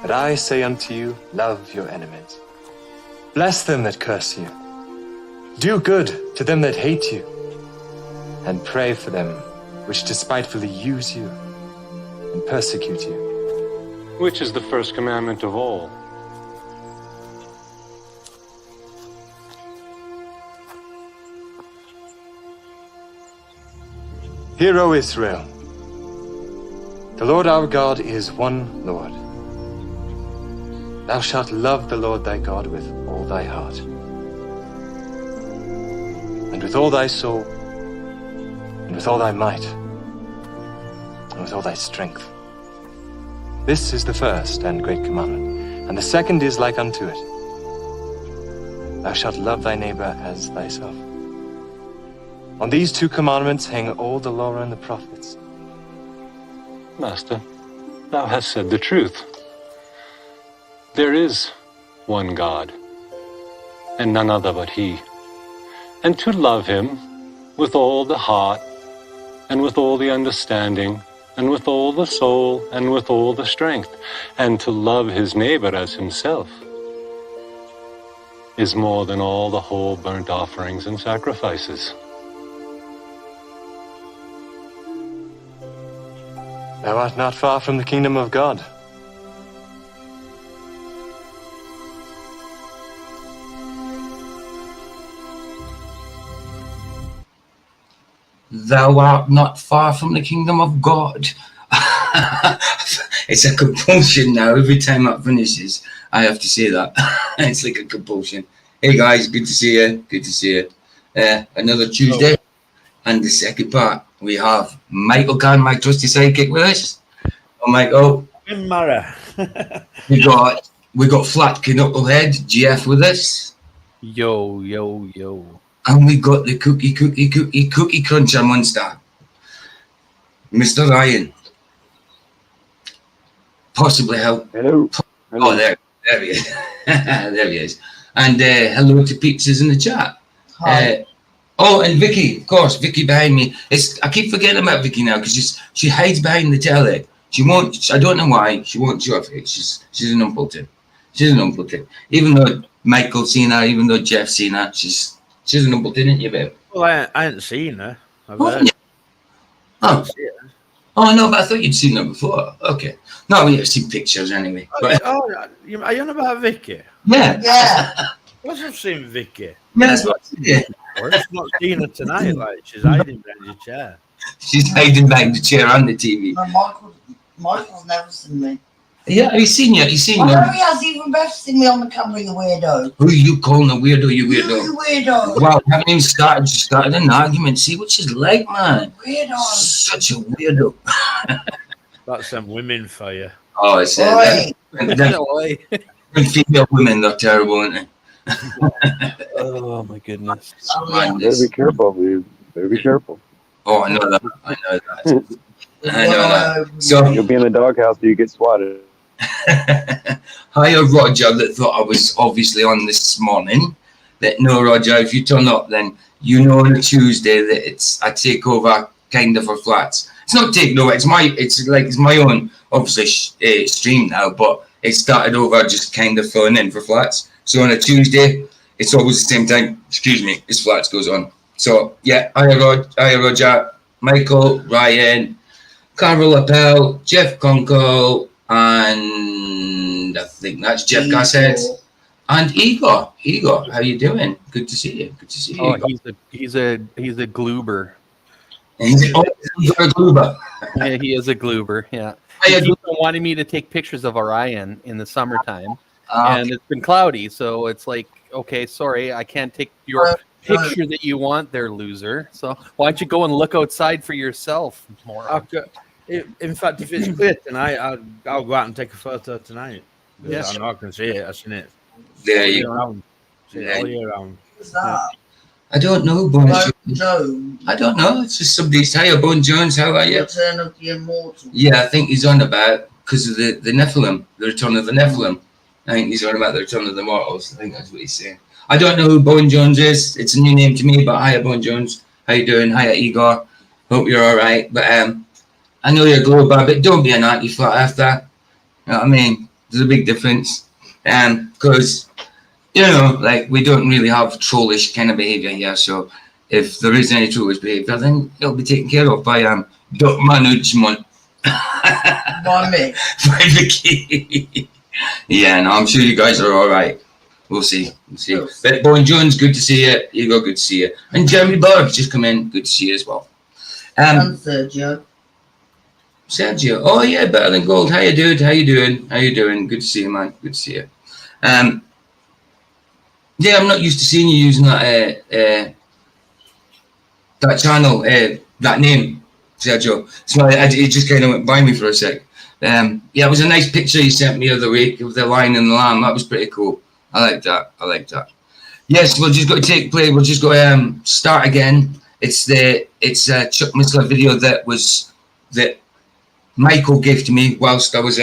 But I say unto you, love your enemies. Bless them that curse you. Do good to them that hate you. And pray for them which despitefully use you and persecute you. Which is the first commandment of all? Hear, O Israel, the Lord our God is one Lord. Thou shalt love the Lord thy God with all thy heart, and with all thy soul, and with all thy might, and with all thy strength. This is the first and great commandment, and the second is like unto it. Thou shalt love thy neighbor as thyself. On these two commandments hang all the law and the prophets. Master, thou hast said the truth. There is one God, and none other but He. And to love Him with all the heart, and with all the understanding, and with all the soul, and with all the strength, and to love his neighbor as himself, is more than all the whole burnt offerings and sacrifices. Thou art not far from the kingdom of God. Thou art not far from the kingdom of God. It's a compulsion now. Every time that finishes, I have to say that. It's like a compulsion. Hey guys, good to see you. Good to see you. Another Tuesday. And the second part, we have Michael Khan, my trusty sidekick, with us. Oh, Michael. Mara. we got Flat Knucklehead, GF, with us. Yo, yo, yo. And we got the cookie cruncher monster, Mr. Ryan. Possibly help. Hello. Oh, there he is. There he is. And hello to Pizzas in the chat. Hi. Oh, and Vicky, of course, Vicky behind me. I keep forgetting about Vicky now because she hides behind the telly. She won't. I don't know why she won't show her face. She's an umpleton. She's an umpleton. Even though Michael's seen her, even though Jeff's seen her, she's an umpleton, isn't you, babe? Well, I ain't seen her. Oh, no, but I thought you'd seen her before. Okay. No, we have seen pictures anyway. But, are you on about Vicky? yeah. Yeah. I've seen Vicky. Yeah, that's what I said. I've just not seen her tonight. Like she's hiding behind your chair. She's hiding behind the chair on the TV. No, Michael's never seen me. Yeah, he's seen you. He's seen I you. know he has even better seen me on the camera, you weirdo. Who are you calling a weirdo, you weirdo? You weirdo. Wow, we haven't even started an argument. See what she's like, man. Weirdo. Such a weirdo. That's some women for you. Oh, it's Oi. them female women, they're terrible, aren't they? Oh my goodness. Better be careful, dude. Better be careful. Oh, I know that. I know that. So, You'll be in the doghouse till you get swatted. hiya, Roger, that thought I was obviously on this morning. No, Roger, if you turn up, then you know on a Tuesday that I take over kind of for flats. It's not taking over. It's my own obviously stream now, but it started over just kind of filling in for flats. So on a Tuesday, it's always the same time. Excuse me, this flats goes on. So yeah, hiya Roger, Michael, Ryan, Carol Appel, Jeff Conkle, and I think that's Jeff Gasshead. And Igor, how you doing? Good to see you. Good to see you. Oh, Igor. he's a Gloober. He's a Gloober. Yeah, he is a Gloober. Yeah. Hiya, He keeps wanting me to take pictures of Orion in the summertime, and it's been cloudy, so it's like, okay, sorry, I can't take your picture that you want there, loser. So why don't you go and look outside for yourself more? In fact, if it's clear tonight, I'll go out and take a photo tonight. Yes. I know I can see it. I've seen it. There you go. Around. See it all year round. What's that? I don't know, Bone Jones. I don't know. It's just somebody's. Hiya, Bone Jones. How are you? Return of the Immortal. Yeah, I think he's on about because of the Nephilim, the return of the Nephilim. I think he's on about the return of the mortals. I think that's what he's saying. I don't know who Bone Jones is. It's a new name to me, but hiya, Bone Jones. How you doing? Hiya, Igor. Hope you're all right. But I know you're global, but don't be an anti-flat after. You know what I mean? There's a big difference. Because, you know, like, we don't really have trollish kind of behaviour here. So if there is any trollish behaviour, then it'll be taken care of by Duck Management. By me. By Vicky. Yeah, no, I'm sure you guys are all right. We'll see. We'll see. Yes. But Bowen Jones, good to see you. Hugo, good to see you. And Jeremy Berg's just come in. Good to see you as well. I'm Sergio. Sergio. Oh yeah, better than gold. How you doing? How you doing? How you doing? Good to see you, man. Good to see you. Yeah, I'm not used to seeing you using that that channel, that name, Sergio. So it just kind of went by me for a sec. Yeah, it was a nice picture you sent me the other week of the lion and the lamb. That was pretty cool. I like that. I like that. Yes, we're just going to take play. We'll just go start again. It's a Chuck Missler video that Michael gave to me whilst I was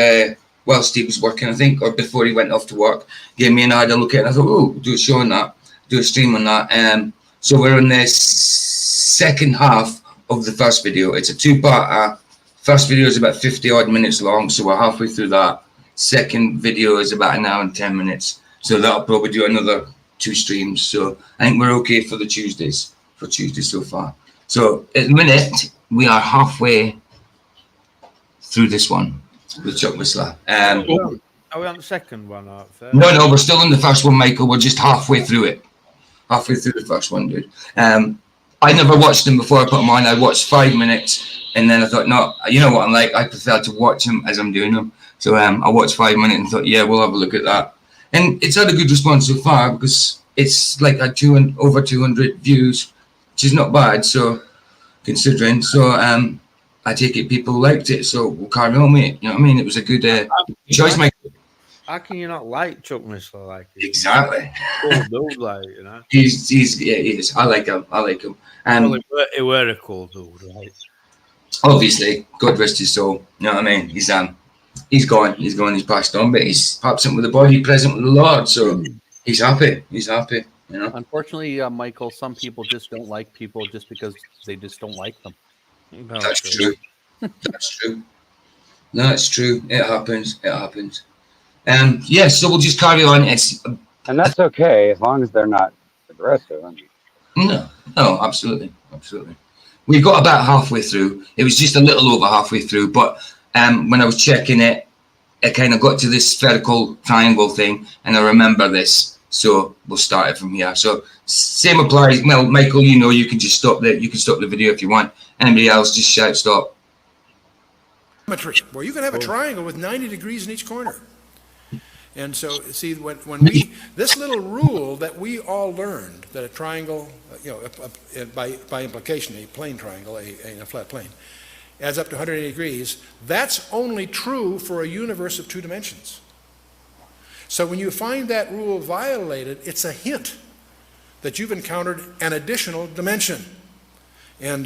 whilst he was working, I think, or before he went off to work. Gave me and I had a look at it. And I thought, oh, do a show on that, do a stream on that. So we're in the second half of the first video. It's a two-part. First video is about 50 odd minutes long, so we're halfway through that. Second video is about an hour and 10 minutes. So that'll probably do another 2 streams. So I think we're okay for the Tuesdays, for Tuesday so far. So at the minute, we are halfway through this one with Chuck Missler. Are we on the second one or third? No, we're still in the first one, Michael. We're just halfway through it. Halfway through the first one, dude. I never watched them before I put them on. I watched 5 minutes, and then I thought, no, you know what I'm like? I prefer to watch them as I'm doing them. So I watched 5 minutes and thought, yeah, we'll have a look at that. And it's had a good response so far because it's like had over 200 views, which is not bad. So considering, so I take it people liked it. So we'll carry on with it. You know what I mean? It was a good choice, Mike. How can you not like Chuck Missler? Like, Exactly. cool dude, like, you know. He is. I like him. Well, he were a cool dude, right? Obviously, God rest his soul. You know what I mean? He's gone. He's passed on, but he's absent with the body, present with the Lord. So he's happy. You know. Unfortunately, Michael, some people just don't like people just because they just don't like them. No, That's true. That's true. No, it's true. It happens. Yeah, so we'll just carry on. And that's okay as long as they're not aggressive. I mean, No, absolutely. We got about halfway through. It was just a little over halfway through, but when I was checking it, it kind of got to this spherical triangle thing, and I remember this. So we'll start it from here. So same applies. Well, Michael, you know, you can just stop the video if you want. Anybody else, just shout stop. Where you can have a triangle with 90 degrees in each corner. And so, see, when we, this little rule that we all learned, that a triangle, you know, by implication, a plane triangle, a flat plane, adds up to 180 degrees, that's only true for a universe of 2 dimensions. So when you find that rule violated, it's a hint that you've encountered an additional dimension. And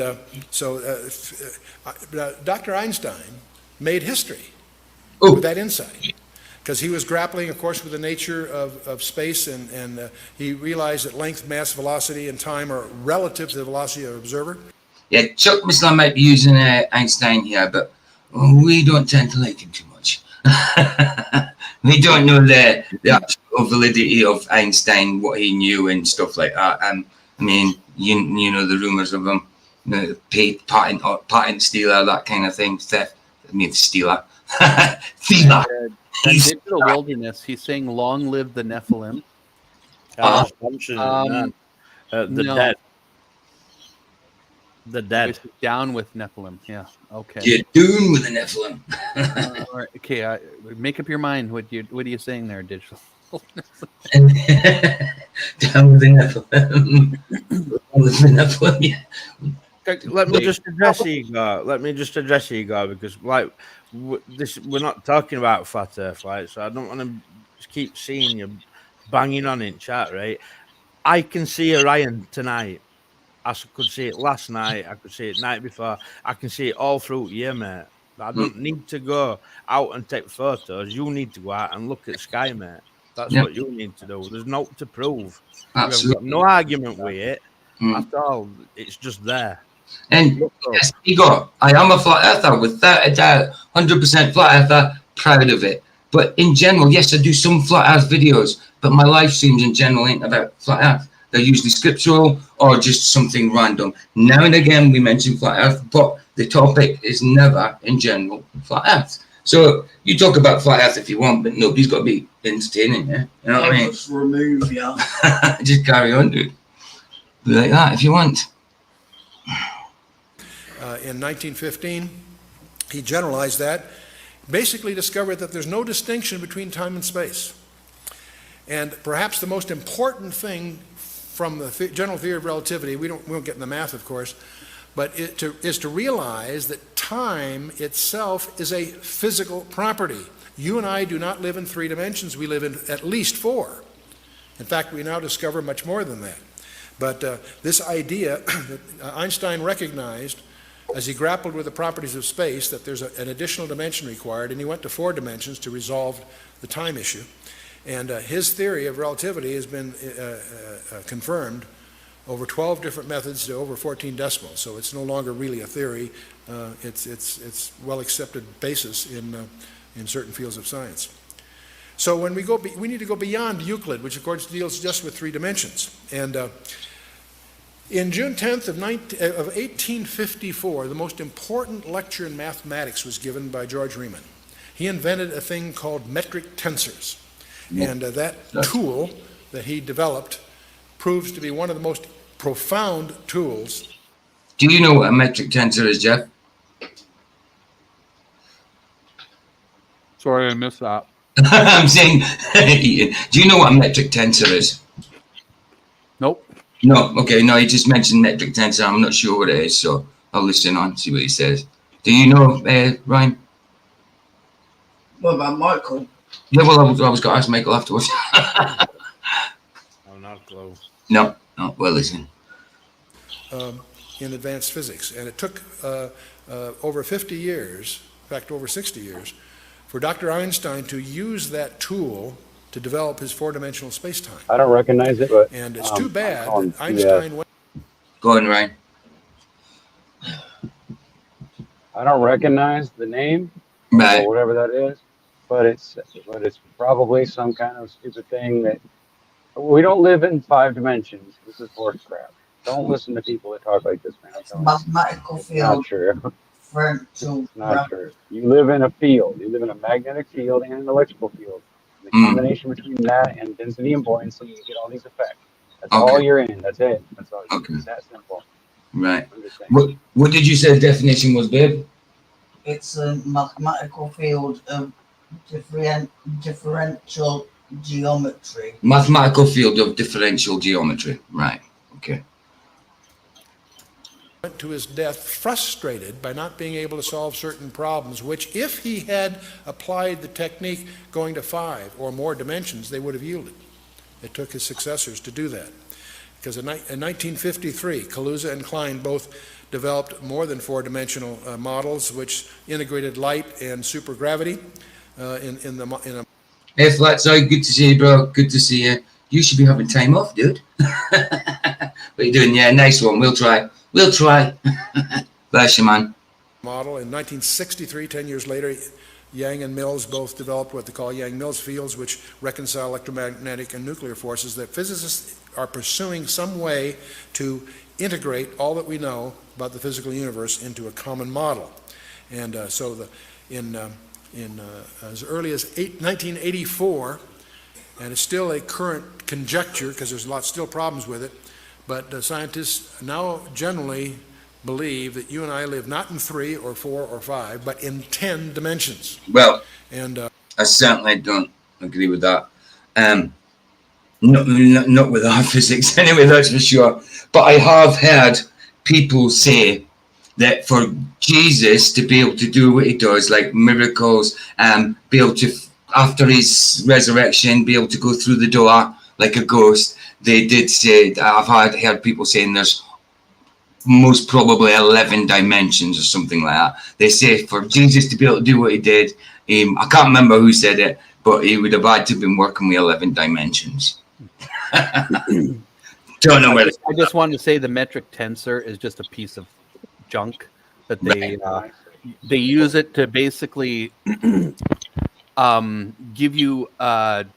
Dr. Einstein made history with that insight, because he was grappling, of course, with the nature of space, and he realized that length, mass, velocity, and time are relative to the velocity of the observer. Yeah, Chuck Missler might be using Einstein here, but we don't tend to like him too much. We don't know the actual validity of Einstein, what he knew and stuff like that. I mean, you know the rumors of him, the patent stealer, that kind of thing. Theft. I mean, stealer. Thief. Digital Wilderness, he's saying, "Long live the Nephilim." The dead. Down with Nephilim. Yeah. Okay. You're doing with the Nephilim. All right. Okay. Make up your mind. What are you saying there, Digital? Down with the Nephilim. Down with the Nephilim. Yeah. Let me just address Igor, because like we're not talking about flat Earth, right? So I don't want to keep seeing you banging on in chat, right? I can see Orion tonight. I could see it last night. I could see it night before. I can see it all through the year, mate. I don't need to go out and take photos. You need to go out and look at sky, mate. That's what you need to do. There's no to prove. Absolutely. No argument with it. After all, it's just there. And yes, Igor, I am a flat earther with 100% flat earther, proud of it. But in general, yes, I do some flat earth videos, but my live streams in general ain't about flat earth. They're usually scriptural or just something random. Now and again, we mention flat earth, but the topic is never, in general, flat earth. So you talk about flat earth if you want, but nobody's got to be entertaining, yeah? You know what I mean? Just remove you. Just carry on, dude. Be like that if you want. In 1915, he generalized that, basically discovered that there's no distinction between time and space. And perhaps the most important thing from the general theory of relativity, we won't get in the math, of course, but is to realize that time itself is a physical property. You and I do not live in 3 dimensions. We live in at least 4. In fact, we now discover much more than that. But this idea that Einstein recognized as he grappled with the properties of space, that there's an additional dimension required, and he went to 4 dimensions to resolve the time issue. And his theory of relativity has been confirmed over 12 different methods to over 14 decimals. So it's no longer really a theory. It's well-accepted basis in certain fields of science. So when we need to go beyond Euclid, which of course deals just with 3 dimensions. And in June 10th of 1854, the most important lecture in mathematics was given by George Riemann. He invented a thing called metric tensors. And that tool that he developed proves to be one of the most profound tools. Do you know what a metric tensor is, Jeff? Sorry, I missed that. I'm saying, do you know what a metric tensor is? Nope. No, okay, no, he just mentioned metric tensor. I'm not sure what it is, so I'll listen on, see what he says. Do you know, Ryan? What about Michael? Yeah, well, I was going to ask Michael afterwards. I'm not close. No, well, listen. In advanced physics. And it took over 50 years, in fact, over 60 years, for Dr. Einstein to use that tool to develop his 4-dimensional space-time. I don't recognize it, but And it's too bad I'm that Einstein went. Go on, Ryan. I don't recognize the name Right. or whatever that is, but it's probably some kind of stupid thing that we don't live in 5 dimensions. This is horse crap. Don't listen to people that talk like this, man. I'm telling you. Mathematical It's not field, true. differential. It's not true. You live in a field. You live in a magnetic field and an electrical field. The combination between that and density and buoyancy, you get all these effects. That's all you're in. That's it. That's all. Okay. It's that simple. Right. What did you say the definition was, babe? It's a mathematical field of differential geometry. Mathematical field of differential geometry. Right. Okay. Went to his death frustrated by not being able to solve certain problems, which if he had applied the technique going to 5 or more dimensions, they would have yielded. It took his successors to do that. Because in 1953, Kaluza and Klein both developed more than 4-dimensional models which integrated light and supergravity in a. Hey, Flatso, good to see you, bro. Good to see you. You should be having time off, dude. What you doing? Yeah, nice one. We'll try. We'll try. Bless you, man. Model. In 1963, 10 years later, Yang and Mills both developed what they call Yang-Mills fields, which reconcile electromagnetic and nuclear forces. That physicists are pursuing some way to integrate all that we know about the physical universe into a common model. And so as early as 1984, and it's still a current conjecture because there's still problems with it, but scientists now generally believe that you and I live not in 3 or 4 or 5, but in 10 dimensions. Well, and I certainly don't agree with that. Not with our physics, anyway, that's for sure. But I have heard people say that for Jesus to be able to do what he does, like miracles, be able to, after his resurrection, be able to go through the door like a ghost, they did say, I've heard people saying there's most probably 11 dimensions or something like that. They say for Jesus to be able to do what he did, I can't remember who said it, but he would have had to have been working with 11 dimensions. Don't know whether. I just wanted to say the metric tensor is just a piece of junk that they use it to basically give you like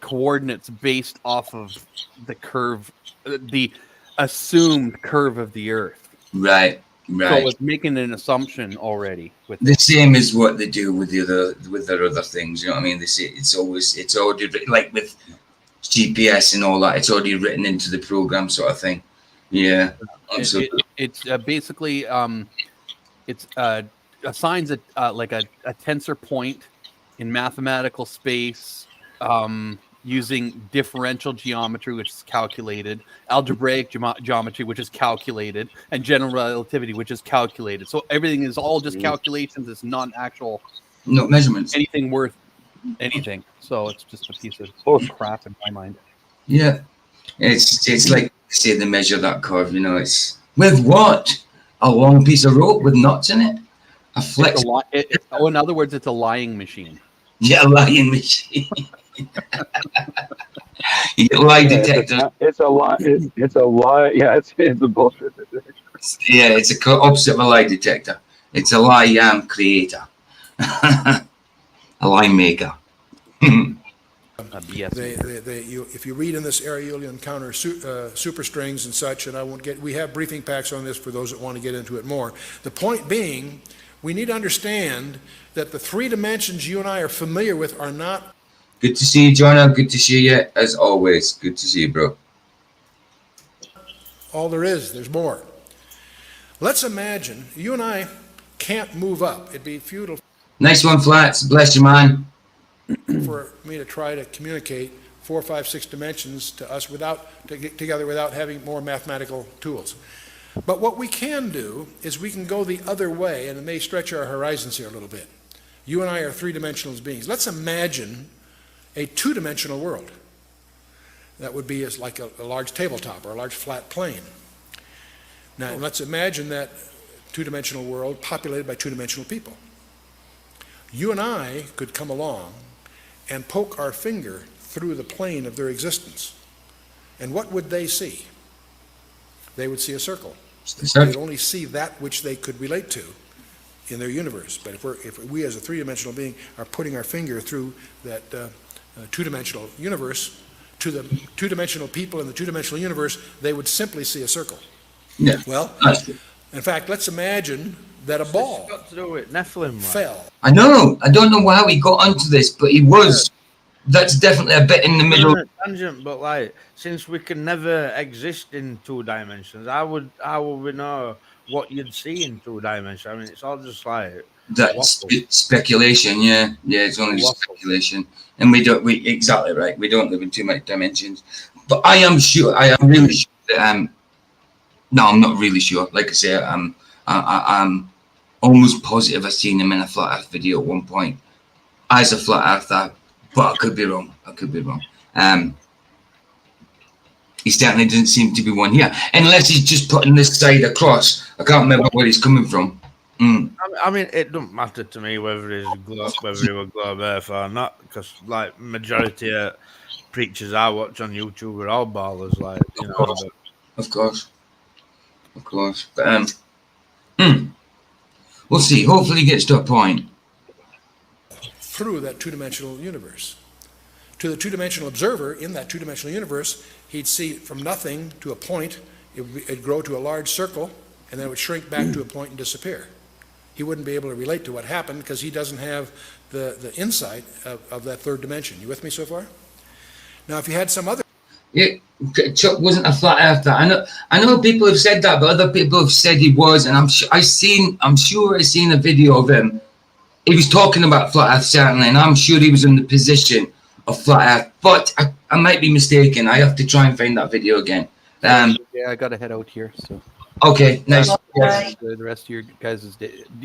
coordinates based off of the curve, the assumed curve of the Earth. Right. So it's making an assumption already. With the same as what they do with their other things. You know what I mean? They say it's already like with GPS and all that. It's already written into the program, sort of thing. Yeah. It's basically it's assigns like a tensor point in mathematical space using differential geometry, which is calculated, algebraic geometry, which is calculated, and general relativity, which is calculated. So everything is all just calculations. It's not actual measurements, anything worth anything. So it's just a piece of crap in my mind. Yeah, it's like say they measure that curve. You know, it's with what? A long piece of rope with knots in it. A flex. In other words, it's a lying machine. Yeah, a lying machine. You get lie detector. It's a lie. It's a lie. Yeah, it's a bullshit detector. Yeah, it's a opposite of a lie detector. It's a lie creator. A lie maker. If you read in this area, you'll encounter superstrings and such, and we have briefing packs on this for those that want to get into it more. The point being, we need to understand that the 3 dimensions you and I are familiar with are not. Good to see you, John. Good to see you, as always. Good to see you, bro. All there is, there's more. Let's imagine you and I can't move up. It'd be futile. Nice one, Flats. Bless you, man. For me to try to communicate 4, 5, 6 dimensions to us to get together without having more mathematical tools. But what we can do is we can go the other way, and it may stretch our horizons here a little bit. You and I are 3-dimensional beings. Let's imagine a 2-dimensional world. That would be like a large tabletop or a large flat plane. Now, let's imagine that 2-dimensional world populated by 2-dimensional people. You and I could come along and poke our finger through the plane of their existence. And what would they see? They would see a circle. They'd only see that which they could relate to in their universe. But if we as a 3-dimensional being are putting our finger through that 2-dimensional universe to the 2-dimensional people in the 2-dimensional universe, they would simply see a circle. Yeah. Well, in fact, let's imagine that a ball got to do with Nephilim, fell. I know. I don't know how he got onto this, but he was. That's definitely a bit in the middle. Tangent, but like, since we can never exist in 2 dimensions, how would we know what you'd see in 2 dimensions? I mean, it's all just like that's speculation. Yeah, it's only just speculation, and we exactly right. We don't live in 2 dimensions. But I am really sure that no, I'm not really sure. Like I say, I'm almost positive I've seen him in a flat Earth video at one point as a flat Earther, but I could be wrong. He certainly doesn't seem to be one here, unless he's just putting this side across. I can't remember where he's coming from. I mean, it don't matter to me whether he was globe Earth or not, because like majority of preachers I watch on YouTube are all ballers, like, you know. Of course. But we'll see. Hopefully, he gets to a point. Through that 2-dimensional universe. To the 2-dimensional observer in that 2-dimensional universe, he'd see from nothing to a point. It'd grow to a large circle, and then it would shrink back to a point and disappear. He wouldn't be able to relate to what happened because he doesn't have the insight of that 3rd dimension. You with me so far? Now, if you had some other... Yeah, Chuck wasn't a flat earther. I know people have said that, but other people have said he was, and I'm sure I seen a video of him. He was talking about flat earth, certainly, and I'm sure he was in the position of flat earth, but I might be mistaken. I have to try and find that video again. Yeah, I got to head out here, so. Okay, nice. Okay. The rest of your guys'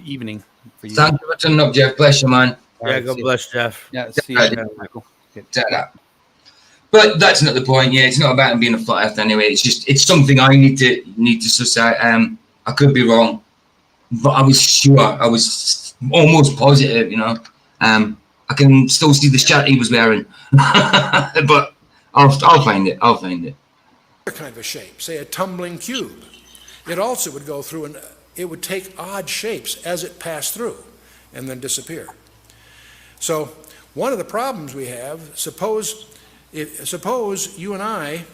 evening for you. Thank you for turning up, Jeff. Bless you, man. Yeah, God bless, Jeff. Yeah, see you, Michael. Okay. But that's not the point. Yeah, it's not about him being a flat earth anyway. It's something I need to society. I could be wrong, but I was sure. I was almost positive. You know, I can still see the shirt he was wearing, but I'll find it. Kind of a shape, say a tumbling cube. It also would go through and it would take odd shapes as it passed through and then disappear. So one of the problems we have, suppose you and I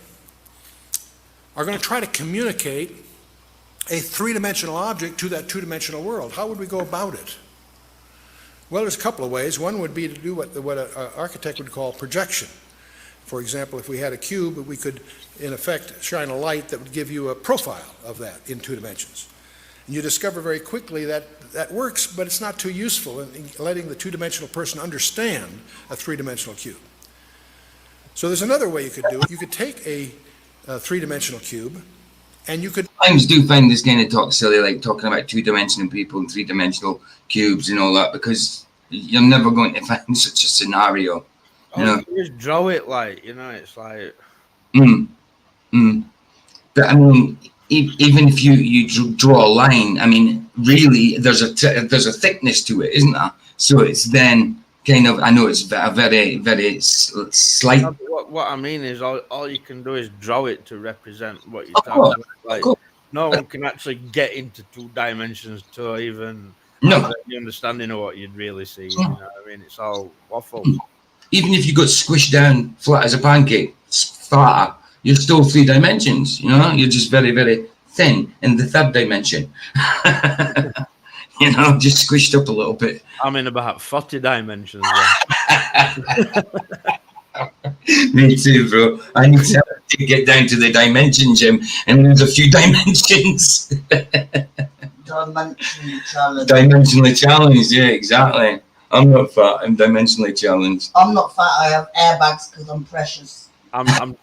are going to try to communicate a three-dimensional object to that two-dimensional world. How would we go about it? Well, there's a couple of ways. One would be to do what an architect would call projection. For example, if we had a cube, we could, in effect, shine a light that would give you a profile of that in 2 dimensions. And you discover very quickly that that works, but it's not too useful in letting the 2-dimensional person understand a 3-dimensional cube. So there's another way you could do it. You could take a 3-dimensional cube, and you could... I do find this kind of talk silly, like talking about 2-dimensional people and 3-dimensional cubes and all that, because you're never going to find such a scenario. You know? You just draw it like, you know, it's like... But I mean, even if you draw a line, I mean, really, there's a thickness to it, isn't there? So it's then kind of, I know it's a very, very slight... What I mean is all you can do is draw it to represent what you're talking about. Like, no one can actually get into 2 dimensions to even have the understanding of what you'd really see. You know what I mean? It's all waffle. Even if you got squished down flat as a pancake, flatter, you're still 3 dimensions, you know? You're just very, very thin in the 3rd dimension. You know, just squished up a little bit. I'm in about 40 dimensions. Me too, bro. I need to get down to the dimension gym, and there's a few dimensions. Dimensionally challenged, yeah, exactly. I'm not fat, I'm dimensionally challenged. I'm not fat, I have airbags because I'm precious. I'm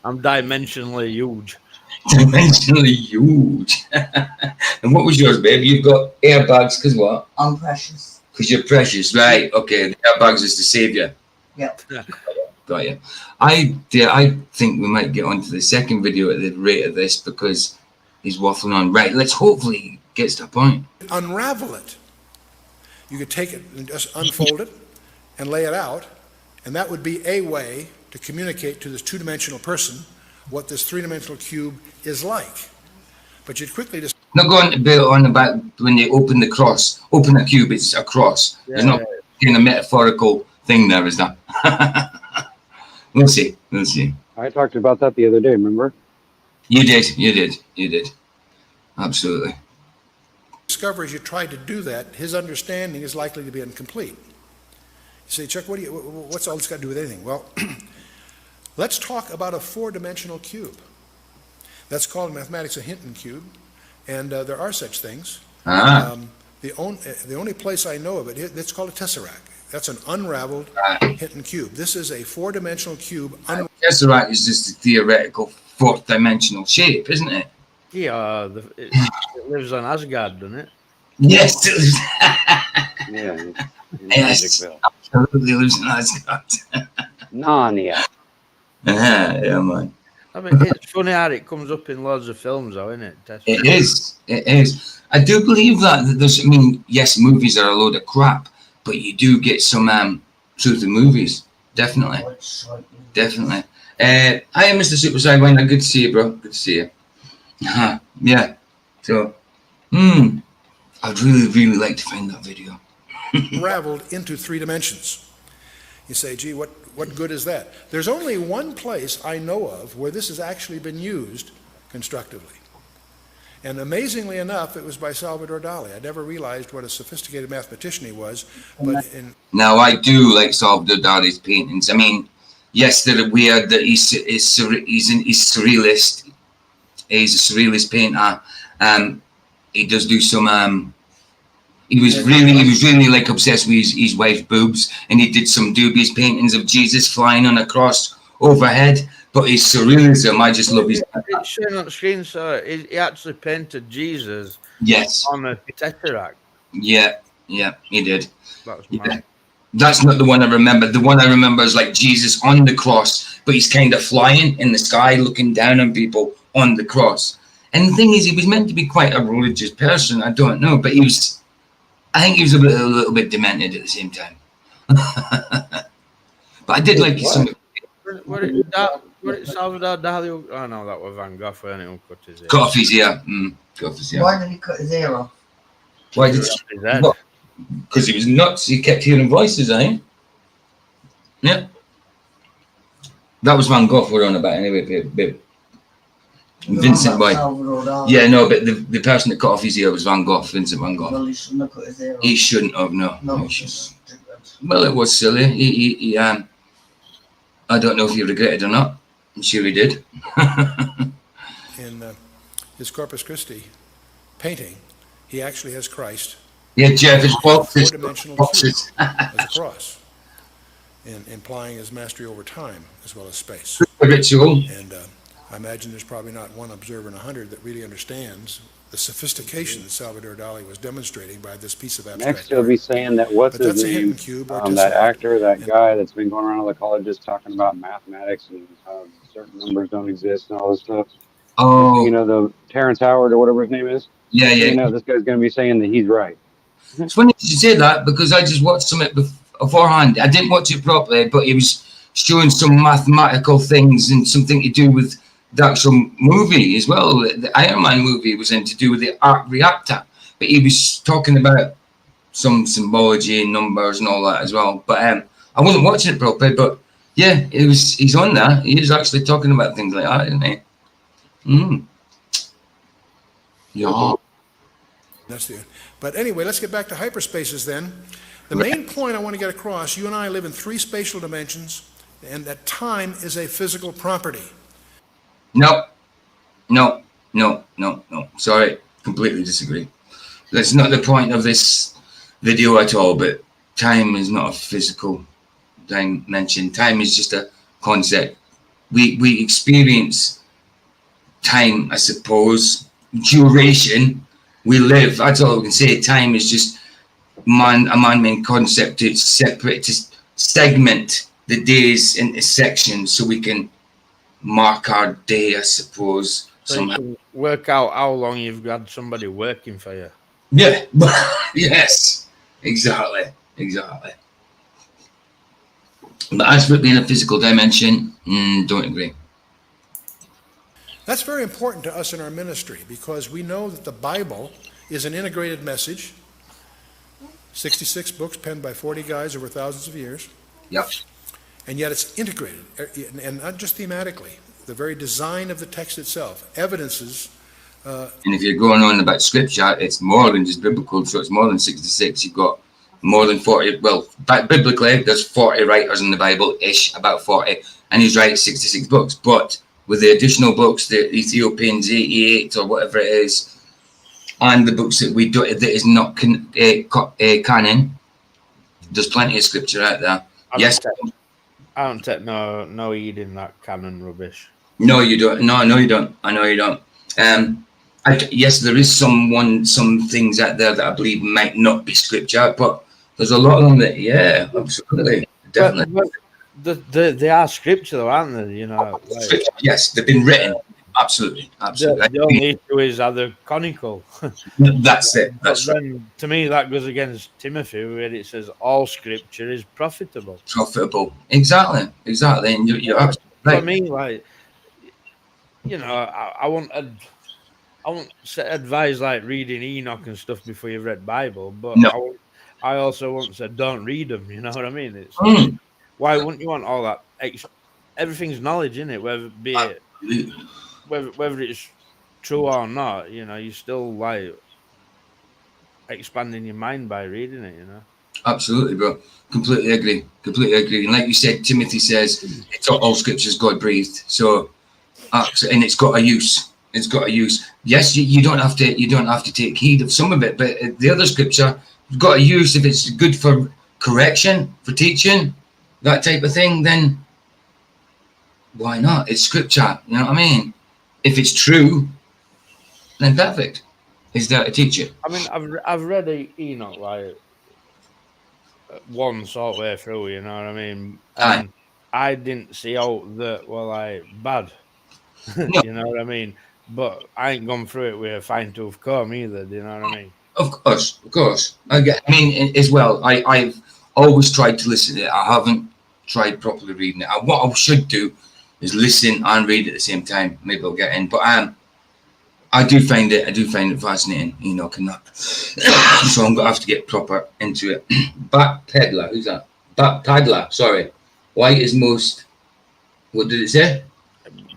dimensionally huge. Dimensionally huge. And what was yours, babe? You've got airbags because what? I'm precious. Because you're precious, right? Okay, the airbags is to save you. Yep. Got you. I think we might get on to the second video at the rate of this because he's waffling on. Right, let's hopefully get to the point. Unravel it. You could take it and just unfold it and lay it out, and that would be a way to communicate to this 2-dimensional person what this 3-dimensional cube is like. But you'd quickly just... Not going to be on about when they open the cross. Open a cube, it's a cross. There's not kind of metaphorical thing there, is that? We'll see. We'll see. I talked about that the other day, remember? You did. Absolutely. Discover as you try to do that, his understanding is likely to be incomplete. You say, Chuck, what's all this got to do with anything? Well, let's talk about a 4-dimensional cube. That's called in mathematics a Hinton cube, and there are such things. The only place I know of it, it's called a tesseract. That's an unraveled Hinton cube. This is a 4-dimensional cube. Tesseract is just a theoretical 4th-dimensional shape, isn't it? Yeah, it lives on Asgard, doesn't it? Yes, it lives. Yeah. Yes, absolutely lives in Asgard. Narnia. Yeah, man. I mean, it's funny how it comes up in loads of films, though, isn't it? It is. I do believe that there's, I mean, yes, movies are a load of crap, but you do get some truth in movies. Definitely. Definitely. I am Mr. Super Sidewinder. Good to see you, bro. Good to see you. Yeah. So, I'd really like to find that video. Unraveled into 3 dimensions. You say, gee, what good is that? There's only one place I know of where this has actually been used constructively. And amazingly enough, it was by Salvador Dali. I never realized what a sophisticated mathematician he was. But now, I do like Salvador Dali's paintings. I mean, yes, they're weird. That he's surrealist. He's a surrealist painter. He does do some. He was really like obsessed with his wife's boobs, and he did some dubious paintings of Jesus flying on a cross overhead. But his surrealism, I just love his. It's showing on the screen, so he actually painted Jesus. Yes. On a tesseract. Yeah, he did. That's That's not the one I remember. The one I remember is like Jesus on the cross, but he's kind of flying in the sky, looking down on people on the cross. And the thing is, he was meant to be quite a religious person. I don't know, but I think he was a little bit demented at the same time. But I did like some. What did Salvador Dali? Oh no, that was Van Gogh, and it cut his ear. Cut off his ear. Cut off his ear. Why did he cut his ear off? Why did? Because he was nuts. He kept hearing voices, eh? Yeah. That was Van Gogh we're on about anyway, babe. Vincent Boy. Yeah, no, but the person that cut off his ear was Van Gogh, Vincent Van Gogh. Well, he shouldn't have cut his ear off. He shouldn't have, no. No, He shouldn't. Well, it was silly. He I don't know if he regretted or not. I'm sure he did. In his Corpus Christi painting, he actually has Christ. Yeah, Jeff, it's four-dimensional cube as a cross, implying his mastery over time as well as space. Ritual. And I imagine there's probably not one observer in 100 that really understands the sophistication that Salvador Dali was demonstrating by this piece of abstract Next, he'll art. be saying that what's But his that's a hidden name? cube or That tesseract. actor, that guy that's been going around all the colleges talking about mathematics and certain numbers don't exist and all this stuff. Oh, You know, the Terrence Howard or whatever his name is. yeah. You know, this guy's going to be saying that he's right. It's funny you say that because I just watched some of it beforehand. I didn't watch it properly, but he was showing some mathematical things and something to do with the actual movie as well. The Iron Man movie was in to do with the arc reactor, but he was talking about some symbology and numbers and all that as well. But I wasn't watching it properly, but yeah, he's on there. He is actually talking about things like that, isn't he? Yeah. That's the. But anyway, let's get back to hyperspaces then. The main point I want to get across, you and I live in 3 spatial dimensions, and that time is a physical property. No. Sorry, completely disagree. That's not the point of this video at all, but time is not a physical dimension. Time is just a concept. We experience time, I suppose. Duration, we live. That's all we can say. Time is just a man-made concept to separate, to segment the days into sections so we can mark our day, I suppose. So you can work out how long you've got somebody working for you. Yeah. Yes. Exactly. But as for it being a physical dimension, don't agree. That's very important to us in our ministry because we know that the Bible is an integrated message. 66 books penned by 40 guys over thousands of years. Yep. And yet it's integrated, and not just thematically. The very design of the text itself evidences. And if you're going on about scripture, it's more than just biblical, so it's more than 66. You've got more than 40. Well, biblically, there's 40 writers in the Bible-ish, about 40, and he's writing 66 books. But with the additional books, the Ethiopians 88 or whatever it is, and the books that we do that is not canon, there's plenty of scripture out there. I don't take no heed in that canon rubbish. No, you don't. No, you don't. I know you don't. Yes, there is some things out there that I believe might not be scripture, but there's a lot of them that, yeah, absolutely, definitely. But they are scripture, though, aren't they? You know, like, Scripture, yes, they've been written. Absolutely. The only issue is are they conical. That's it. That's right. Then, to me, that goes against Timothy, where it says all scripture is profitable. Profitable. Exactly. And you're absolutely right. I mean, like, you know, I won't advise like reading Enoch and stuff before you've read Bible, but no. I also won't say don't read them. You know what I mean? It's why wouldn't you want all that? Everything's knowledge, in it, whether be it. Whether it's true or not, you know, you still like expanding your mind by reading it, you know. Absolutely, bro. Completely agree. And like you said, Timothy says it's all scripture is God breathed. So, and it's got a use. Yes, you don't have to take heed of some of it, but the other scripture has got a use. If it's good for correction, for teaching, that type of thing, then why not? It's scripture. You know what I mean? If it's true, then perfect. Is there to teach it? I mean, I've read Enoch like one sort of way through. You know what I mean? And I didn't see out that were like bad. No. You know what I mean? But I ain't gone through it with a fine tooth comb either. Do you know what I mean? Of course. I mean, as well. I've always tried to listen to it. I haven't tried properly reading it. What I should do is listen and read at the same time. Maybe I'll get in. But I do find it fascinating, Enoch and that. So I'm gonna have to get proper into it. Backpedaler, who's that? Backpedaler, sorry. Why is most? What did it say?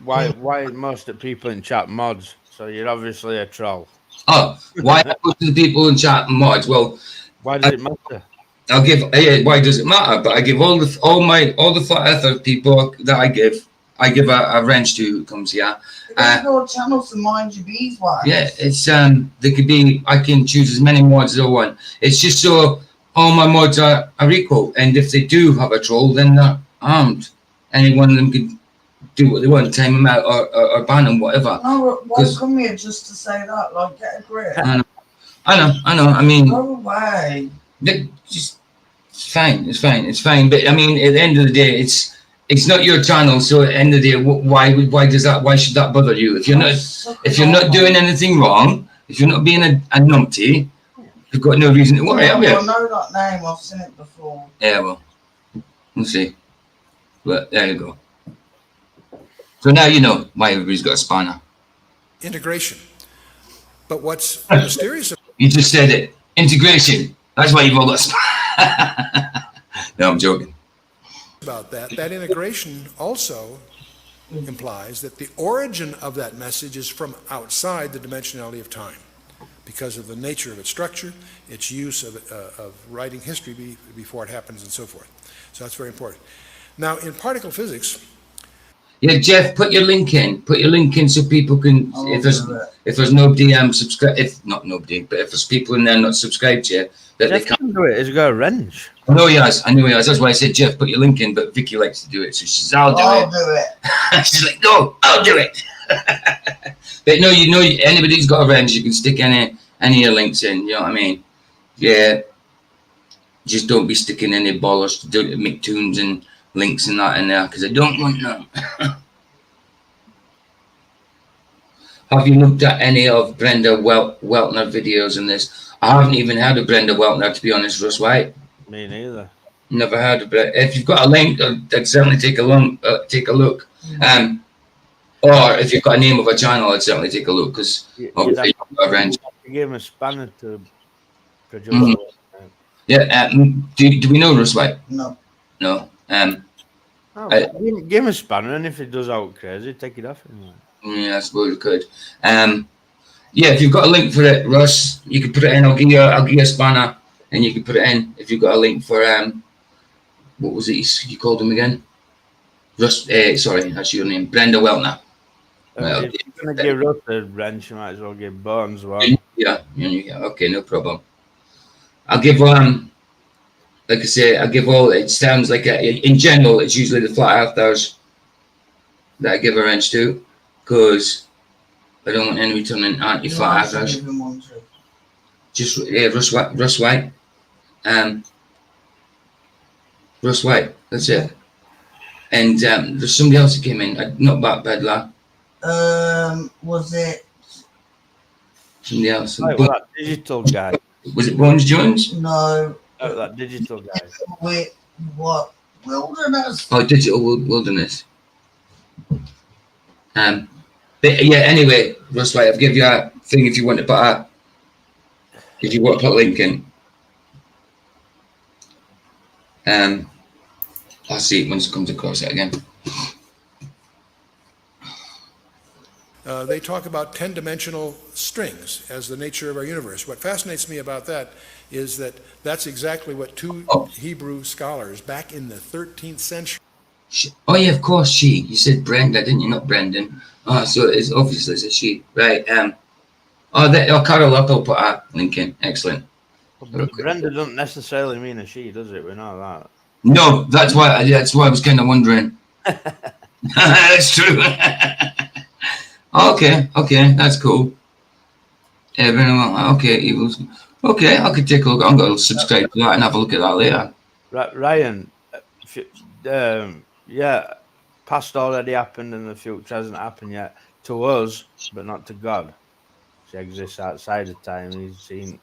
Why most of the people in chat mods? So you're obviously a troll. Oh, why are most of the people in chat mods? Well, Why does it matter? I'll give. Why does it matter? But I give all the flat earther people that I give a wrench to who comes here. Your channels to mind your beeswax. Yeah, it's there could be. I can choose as many mods as I want. It's just so all my mods are equal, and if they do have a troll, then they're armed. Any one of them could do what they want, time them out or ban them, whatever. No, why come here just to say that? Like, get a grip. I know. I mean, No way. Just it's fine. But I mean, at the end of the day, it's not your channel. So at the end of the day, why should that bother you? If you're not doing anything wrong, if you're not being a numpty, you've got no reason to worry, have you? I know that name. I've seen it before. Yeah, well, we'll see. But there you go. So now you know why everybody's got a spanner. Integration. But what's mysterious? You just said it. Integration. That's why you've all got a spanner. No, I'm joking. About that integration also implies that the origin of that message is from outside the dimensionality of time, because of the nature of its structure, its use of writing history before it happens, and so forth. So that's very important. Now, in particle physics. Yeah, Jeff, put your link in. Put your link in so people can. If there's nobody subscribe, if not nobody, but if there's people in there not subscribed yet, that Jeff they can't can do it. He's got a wrench. I know he has. That's why I said, Jeff, put your link in. But Vicky likes to do it, so she says, I'll do it. She's like, no, I'll do it. But no, anybody who's got a wrench, you can stick any of your links in. You know what I mean? Yeah. Just don't be sticking any bollocks to make tunes and links and that in there, because I don't want them. Have you looked at any of Brenda Weltner videos in this? I haven't even heard of Brenda Weltner, to be honest, Russ White. Me neither. Never heard of it. If you've got a link, I'd certainly take a look. Or if you've got a name of a channel, I'd certainly take a look, because obviously you've got a wrench. You gave him a spanner to produce. Yeah. Do we know Russ White? No. No. Give him a spanner, and if it does out crazy, take it off him. Yeah, I suppose you could. Yeah, if you've got a link for it, Russ, you can put it in. I'll give you a spanner, and you can put it in. If you've got a link for what was it you called him again? Russ. Sorry, that's your name, Brenda Weltner. If you're gonna give Russ a wrench, you might as well give Bones one. Yeah. Okay, no problem. I'll give like I say, I'll give all. It sounds like in general, it's usually the flat earthers that I give a wrench to, because I don't want anybody turning anti-flat earthers. Just Russ White. Russ White. That's it. And there's somebody else that came in. Not Bat Bedler. Was it somebody else? That digital guy. Was it Bones Jones? No. That digital guy. Wait, what? Wilderness. Oh, digital wilderness. But yeah. Anyway, Russ White, I'll give you a thing if you want to put a link in. I'll see it once it comes across it again. They talk about 10-dimensional strings as the nature of our universe. What fascinates me about that is that that's exactly what two Hebrew scholars back in the 13th century. Oh yeah, of course, she. You said Brenda, didn't you? Not Brendan. Oh, so it's obviously it's a she, right? Carol, I'll put a link in. Excellent. Brenda doesn't necessarily mean a she, does it? We know that. No, that's why I was kind of wondering. That's true. Okay, that's cool. Okay, evils. Okay, I could take a look. I'm going to subscribe to that and have a look at that later. Ryan, yeah, past already happened and the future hasn't happened yet to us, but not to God. She exists outside of time. He's seen,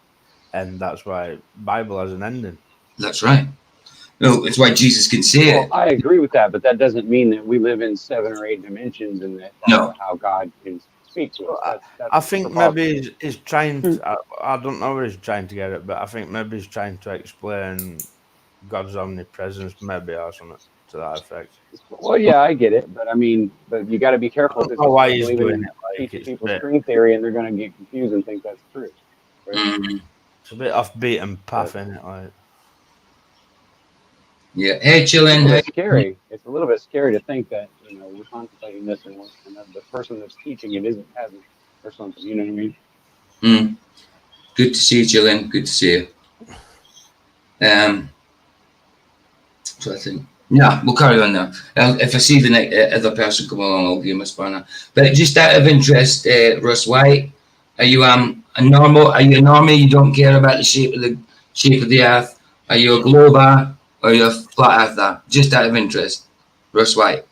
and that's why Bible has an ending. That's right. No, it's why Jesus can say it. I agree with that, but that doesn't mean that we live in 7 or 8 dimensions and that's how God can speak to us. I think maybe he's trying to, I don't know where he's trying to get it, but I think maybe he's trying to explain God's omnipresence, maybe, or something. to that effect. Well, yeah, I get it, but I mean, but you got to be careful I don't because know you why start he's believing doing in it. Like, teaching it's people a bit, string theory, and they're going to get confused and think that's true. Right? Mm. it's a bit off beaten path, isn't it? Like, Yeah. Hey, It's a chillin'. little bit scary. It's a little bit scary to think that we're contemplating this, and the person that's teaching it hasn't or something. You know what I mean? Mm. Good to see you, chillin'. Good to see you. So I think, yeah, we'll carry on now. If I see the other person come along, I'll give him a spanner. But just out of interest, Russ White, are you a normal? Are you a normie? You don't care about the shape of the Earth? Are you a glober or are you a flat earther? Just out of interest, Russ White.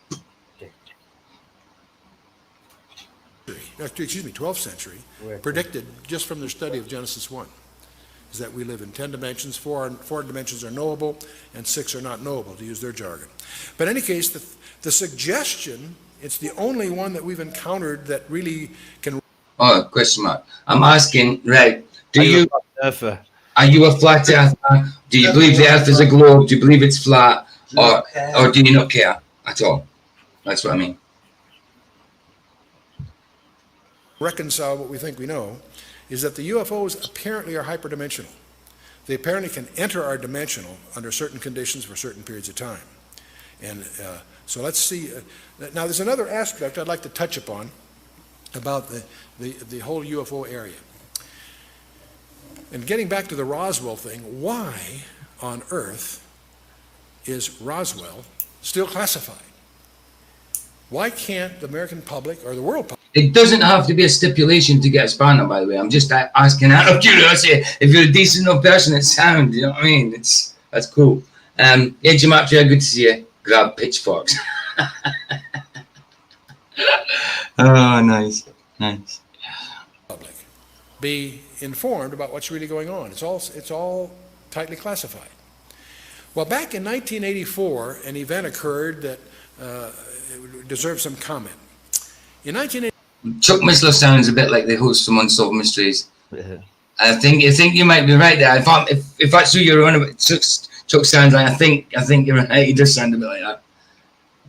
Excuse me, 12th century, predicted just from their study of Genesis 1, is that we live in 10 dimensions, four dimensions are knowable, and 6 are not knowable, to use their jargon. But in any case, the suggestion, it's the only one that we've encountered that really can... Oh, question mark. I'm asking, right, are you a flat earther? Do you believe the Earth is a globe? Do you believe it's flat? Or do you not care at all? That's what I mean. reconcile what we think we know, is that the UFOs apparently are hyperdimensional. They apparently can enter our dimensional under certain conditions for certain periods of time. And so let's see. Now, there's another aspect I'd like to touch upon about the whole UFO area. And getting back to the Roswell thing, why on earth is Roswell still classified? Why can't the American public or the world public? It doesn't have to be a stipulation to get a spanner, by the way. I'm just asking out of curiosity. If you're a decent enough person, it's sound. You know what I mean? That's cool. Hey, Gematria, good to see you. Grab pitchforks. Oh, nice. Public be informed about what's really going on. It's all tightly classified. Well, back in 1984, an event occurred that deserves some comment. In 1980, Chuck Missler sounds a bit like the host from Unsolved Mysteries. yeah. I think you might be right there. If that's who you're on about, Chuck sounds like. I think you're right. He does sound a bit like that.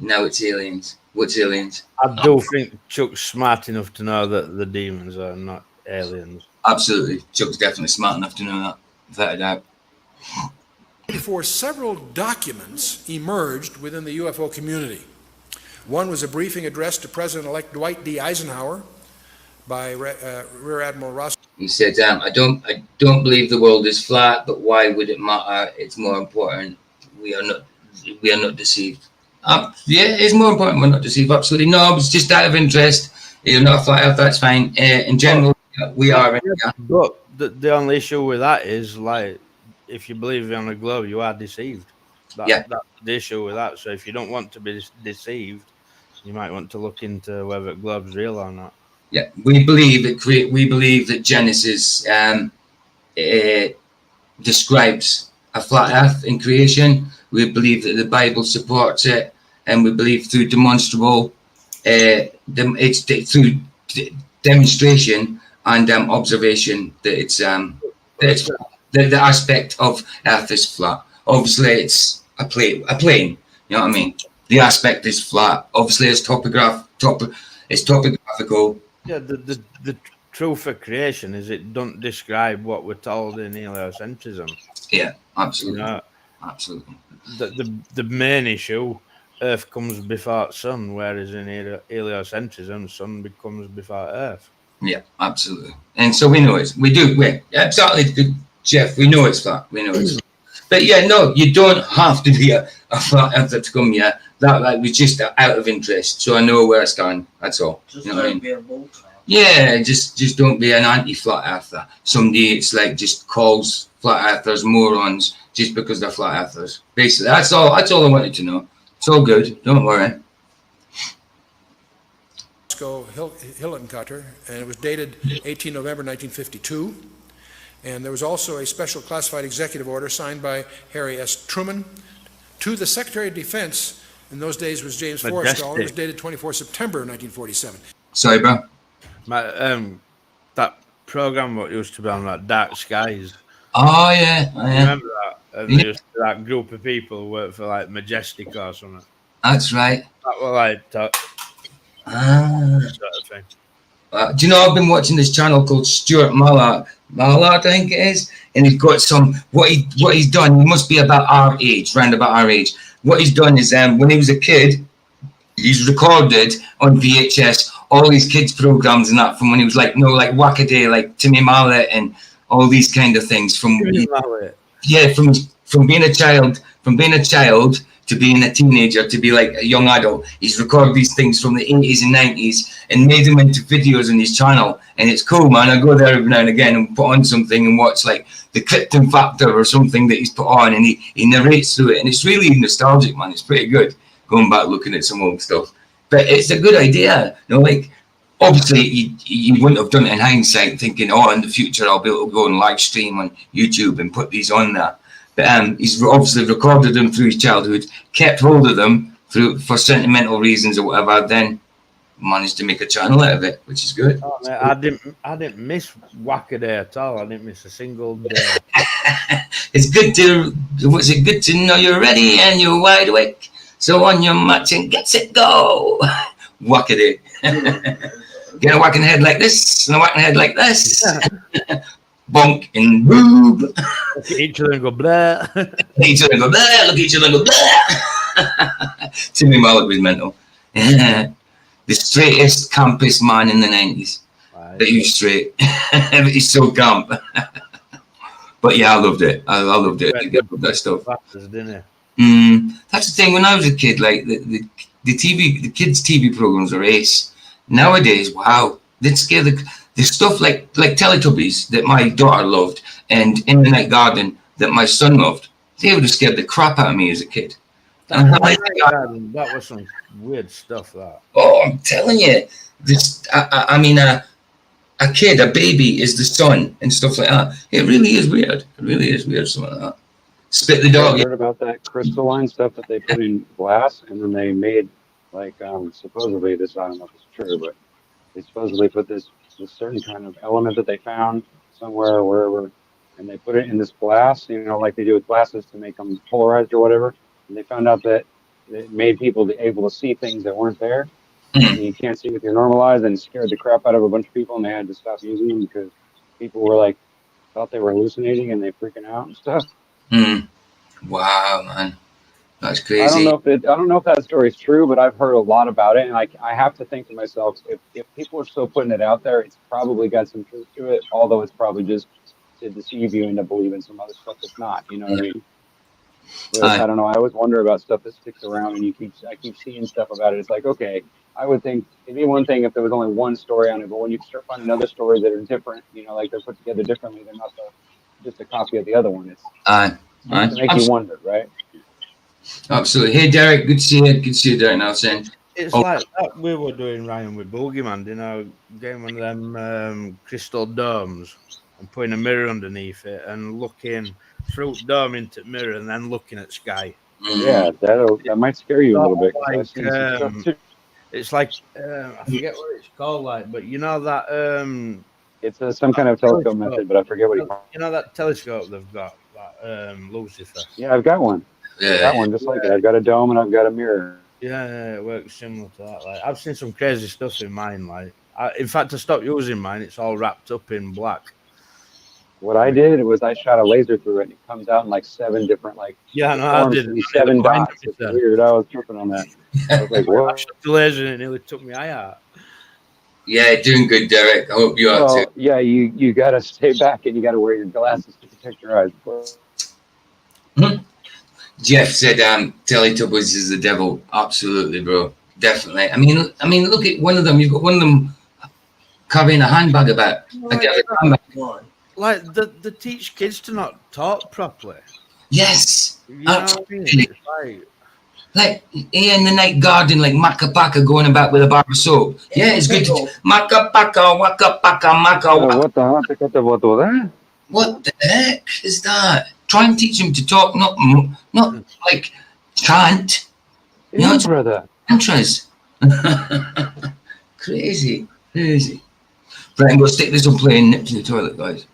Now it's aliens. What's aliens? I do think Chuck's smart enough to know that the demons are not aliens. Absolutely, Chuck's definitely smart enough to know that, without a doubt. before several documents emerged within the UFO community. One was a briefing addressed to President-elect Dwight D. Eisenhower by Rear Admiral Ross. He said, I don't believe the world is flat, but why would it matter? It's more important. We are not deceived. Yeah, it's more important we're not deceived. Absolutely. No, it's just out of interest. You're not a flat earth, that's fine. In general, we are. But the only issue with that is, like, if you believe on a globe, you are deceived. That's the issue with that. So if you don't want to be deceived, you might want to look into whether the globe's real or not. Yeah, we believe that Genesis describes a flat earth in creation. We believe that the Bible supports it, and we believe through demonstrable, it's through demonstration and observation that it's the aspect of Earth is flat. Obviously, it's a plane. You know what I mean? The aspect is flat. Obviously, it's topographical. Yeah, the truth for creation is it don't describe what we're told in heliocentrism. Yeah, absolutely. You know, absolutely. The main issue, Earth comes before Sun, whereas in heliocentrism, Sun becomes before Earth. Yeah, absolutely. And so we know we're exactly, Jeff, we know it's flat. We know it's flat. But yeah, no, you don't have to be a flat earther to come here. That was just out of interest, so I know where I stand. That's all. Just you know what I mean? be a bull trap. Yeah, just don't be an anti-flat earther. Somebody, it's like, just calls flat earthers morons just because they're flat earthers. Basically, that's all I wanted to know. It's all good. Don't worry. Helen Cutter, and it was dated 18 November 1952. And there was also a special classified executive order signed by Harry S. Truman to the Secretary of Defense. In those days was James Forrestal. It was dated 24 September 1947. Sorry, bro. That program what used to be on that Dark Skies. Oh yeah. Remember And they used to, that group of people who work for like Majestic or something. That's right. That was like sort of thing. Do you know, I've been watching this channel called Stuart Mallard, I think it is, and he's got some, what he's done, he must be about our age, round about our age. What he's done is, when he was a kid, he's recorded on VHS all these kids programs and that from when he was like Wackaday, like Timmy Mallet and all these kind of things from being a child to being a teenager to be like a young adult. He's recorded these things from the 80s and 90s and made them into videos on his channel, and it's cool, man. I go there every now and again and put on something and watch like the Krypton Factor or something that he's put on, and he narrates through it, and it's really nostalgic, man. It's pretty good going back looking at some old stuff, but it's a good idea, you know. Like, obviously you wouldn't have done it in hindsight thinking, oh, in the future I'll be able to go and live stream on YouTube and put these on there. But he's obviously recorded them through his childhood, kept hold of them for sentimental reasons or whatever, then managed to make a channel out of it, which is good. Oh, man, I didn't miss Wackaday at all. I didn't miss a single day. It's good to know you're ready and you're wide awake. So on your march and get set, go. Wackaday. Get a whack in the head like this and a whack in the head like this. Bonk and boob. Look at each other and go blah. Look at each other and go blah. Look at each other and go blah. Timmy Mallet was mental. The straightest, campest man in the 90s. Right. But he was straight. He's so camp. But yeah, I loved it. I loved it. I loved that stuff. That's the thing. When I was a kid, like the kids' TV programs are ace. Nowadays, wow, they'd scare the stuff like Teletubbies that my daughter loved and In the Night Garden that my son loved. They would have scared the crap out of me as a kid. That was some weird stuff. That. Oh, I'm telling you, this. I mean, a kid, a baby, is the sun and stuff like that. It really is weird. It really is weird. Something like that. Spit the dog. I heard about that crystalline stuff that they put in glass, and then they made like supposedly this. I don't know if it's true, but they supposedly put this certain kind of element that they found somewhere or wherever, and they put it in this glass. You know, like they do with glasses to make them polarized or whatever. And they found out that it made people able to see things that weren't there. And you can't see with your normal eyes, and it scared the crap out of a bunch of people, and they had to stop using them because people were like thought they were hallucinating and they freaking out and stuff. Wow, man, that's crazy. I don't know if that story is true, but I've heard a lot about it, and I have to think to myself, if people are still putting it out there, it's probably got some truth to it. Although it's probably just to deceive you into believing some other stuff that's not. You know what I mean? But I don't know. I always wonder about stuff that sticks around, and I keep seeing stuff about it. It's like, okay, I would think it'd be one thing if there was only one story on it, but when you start finding other stories that are different, you know, like they're put together differently, they're not just a copy of the other one. It's to make you wonder, right? Absolutely. Hey, Derek, good to see you. Good to see you, Derek. Now, saying it's like that we were doing, Ryan, with Boogeyman, you know, getting one of them crystal domes and putting a mirror underneath it and looking through the dome into the mirror and then looking at sky. Yeah, that might scare you a little bit. Like, it's like I forget what it's called, like, but you know that it's some kind of telescope method, but I forget what you call it. You know that telescope they've got, that Lucifer. Yeah, I've got one. Yeah, that one just like it. I've got a dome and I've got a mirror. Yeah, it works similar to that. Like, I've seen some crazy stuff in mine. Like, in fact, I stopped using mine. It's all wrapped up in black. What I did was I shot a laser through it, and it comes out in like 7 different I did 7 dots. It's weird. I was tripping on that. I was like, what? I shot the laser and it nearly took me eye out. Yeah, doing good, Derek. I hope you are too. Yeah, you got to stay back and you got to wear your glasses to protect your eyes. Jeff said, Teletubbies is the devil. Absolutely, bro. Definitely. I mean, look at one of them. You've got one of them carrying a handbag about. Like, they teach kids to not talk properly. Yes. You know what I mean? Like in the night garden, like Maka Paka going about with a bar of soap. Yeah, it's good to Maka Paka, Waka Paka, Maka Waka. What the heck is that? Try and teach him to talk, not like chant. Yeah, no, brother. Mantras. Crazy. Right, I'm going to stick this on playing Nips in the toilet, guys.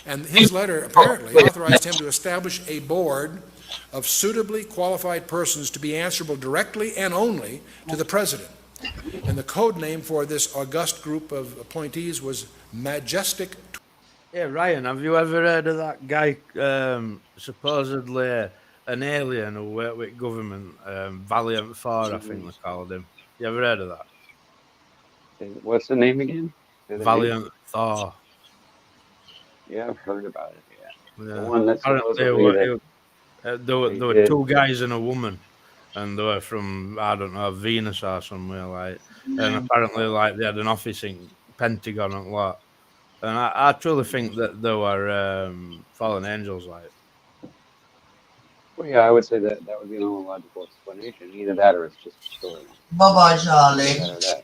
And his letter apparently authorized him to establish a board of suitably qualified persons to be answerable directly and only to the president. And the code name for this august group of appointees was Majestic. Yeah, Ryan, have you ever heard of that guy, supposedly an alien who worked with government, Valiant Thor, I think they called him? You ever heard of that? What's the name again? Valiant Thor. Yeah, I've heard about it. Yeah. Yeah. The one that's There were two guys and a woman, and they were from, I don't know, Venus or somewhere, like, and apparently, like, they had an office in Pentagon and what. And I truly think that they were fallen angels, like. Well, yeah, I would say that would be an only logical explanation. Either that or it's just a story. Bye-bye, Charlie.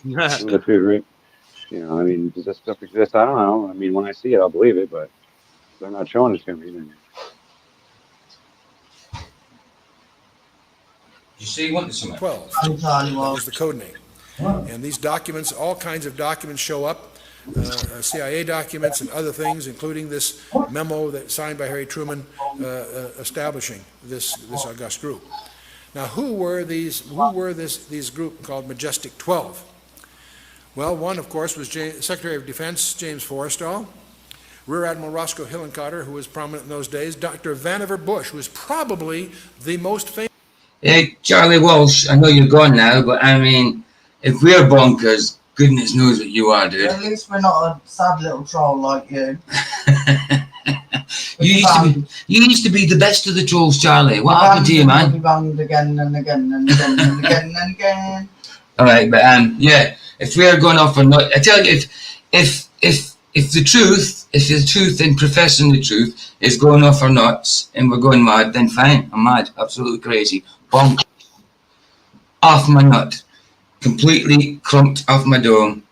The two, right? You know, I mean, does this stuff exist? I don't know. I mean, when I see it, I'll believe it, but they're not showing it to me. Then. You say you wanted something? 12 was the code name. And these documents, all kinds of documents show up, CIA documents and other things, including this memo that signed by Harry Truman establishing this august group. Now, who were this group called Majestic 12? Well, one, of course, was Secretary of Defense James Forrestal, Rear Admiral Roscoe Hillenkotter, who was prominent in those days, Dr. Vannevar Bush, who was probably the most famous. Hey, Charlie Walsh, I know you're gone now, but I mean, if we're bonkers, goodness knows what you are, dude. At least we're not a sad little troll like you. You used to be the best of the trolls, Charlie. What happened to you, man? We banged again and again and again and again and again. All right, but yeah, if we're going off or not, I tell you, if the truth and professing the truth is going off our nuts and we're going mad, then fine, I'm mad, absolutely crazy, bonk, off my nut, completely crumped off my dome,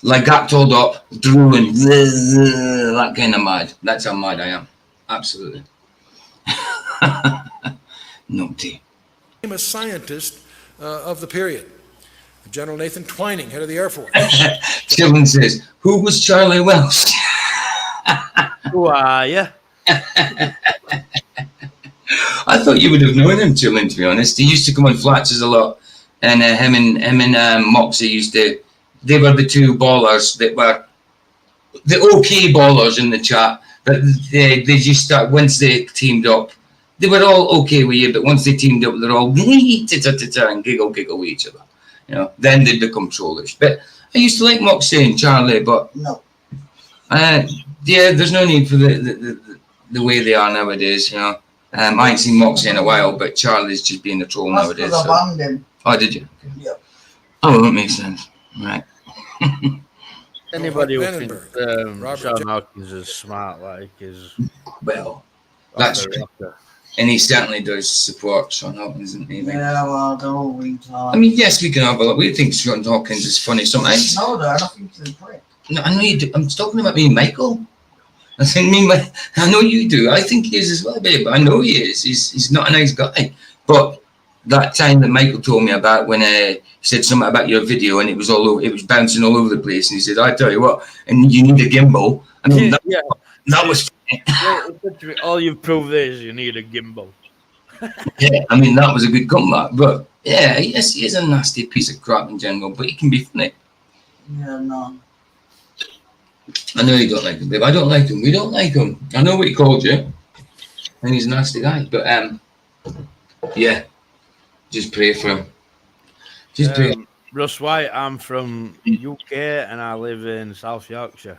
like got told up, drooling, that kind of mad. That's how mad I am, absolutely. Naughty. Famous scientist of the period, General Nathan Twining, head of the Air Force. Children says, who was Charlie Welsh? Who are you? I thought you would have known him, Children, to be honest. He used to come on Flatches a lot, and him and Moxie they were the two ballers that were the okay ballers in the chat, but they just start, once they teamed up, they were all okay with you, but once they teamed up, they're all and giggle with each other. You know, then they become trollish. But I used to like Moxie and Charlie, but no. Yeah, there's no need for the way they are nowadays. You know, I ain't seen Moxie in a while, but Charlie's just being a troll nowadays. I banned him. Oh, did you? Yeah. Oh, that makes sense. Right. Anybody who thinks Sean Hawkins is smart, like, is well, that's true. And he certainly does support Sean Hawkins, isn't he? Yeah, well, they're all retards. I mean, yes, we can have a look. We think Sean Hawkins is funny sometimes. No, they're nothing to the prick. No, I know you do. I'm talking about me and Michael. I know you do. I think he is as well, babe. I know he is. He's not a nice guy. But that time that Michael told me about when he said something about your video and it was all over, it was bouncing all over the place, and he said, I tell you what, and you need a gimbal. I mean, that was funny. Yeah, all you've proved is you need a gimbal. Yeah, I mean, that was a good comeback. But yeah, yes, he is a nasty piece of crap in general, but he can be funny. Yeah, no. I know you don't like him, babe. I don't like him. We don't like him. I know what he called you, and he's a nasty guy. But yeah, just pray for him. Just pray. Russ White, I'm from UK and I live in South Yorkshire.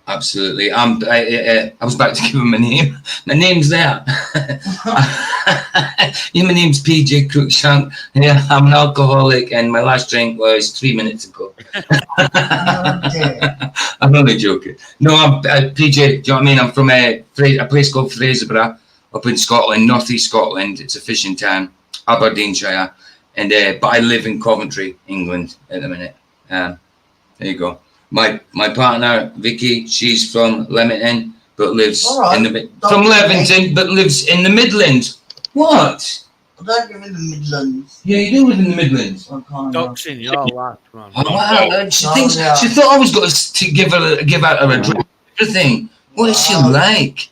Absolutely. I was about to give him a name. My name's there. Yeah, my name's PJ Cruikshank. Yeah, I'm an alcoholic, and my last drink was 3 minutes ago. I'm only joking. No, I'm PJ. Do you know what I mean? I'm from a place called Fraserburgh up in Scotland, northeast Scotland. It's a fishing town, Aberdeenshire, and but I live in Coventry, England, at the minute. There you go. My partner Vicky, she's from Leamington, but lives in the from Leamington, but lives in the Midlands. What? I don't live in the Midlands. Yeah, you do live in the Midlands. Doxing your life, man. Oh, wow. She thought I was going to give out her address. everything. What is she like?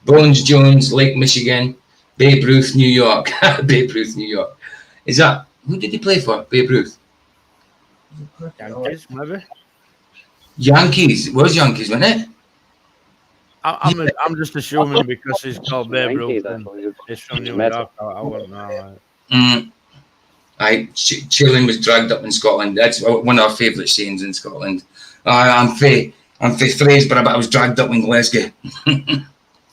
Bones Jones, Lake Michigan, Babe Ruth, New York. Babe Ruth, New York. Is that, who did he play for? Babe Ruth? Yankees, maybe. Yankees. It was Yankees, wasn't it? I'm just assuming because he's called Babe Ruth Yankees, I and believe. he's from New Mets. York. I wouldn't know. Chilling was dragged up in Scotland. That's one of our favourite scenes in Scotland. I'm phrased, but I was dragged up in Glasgow.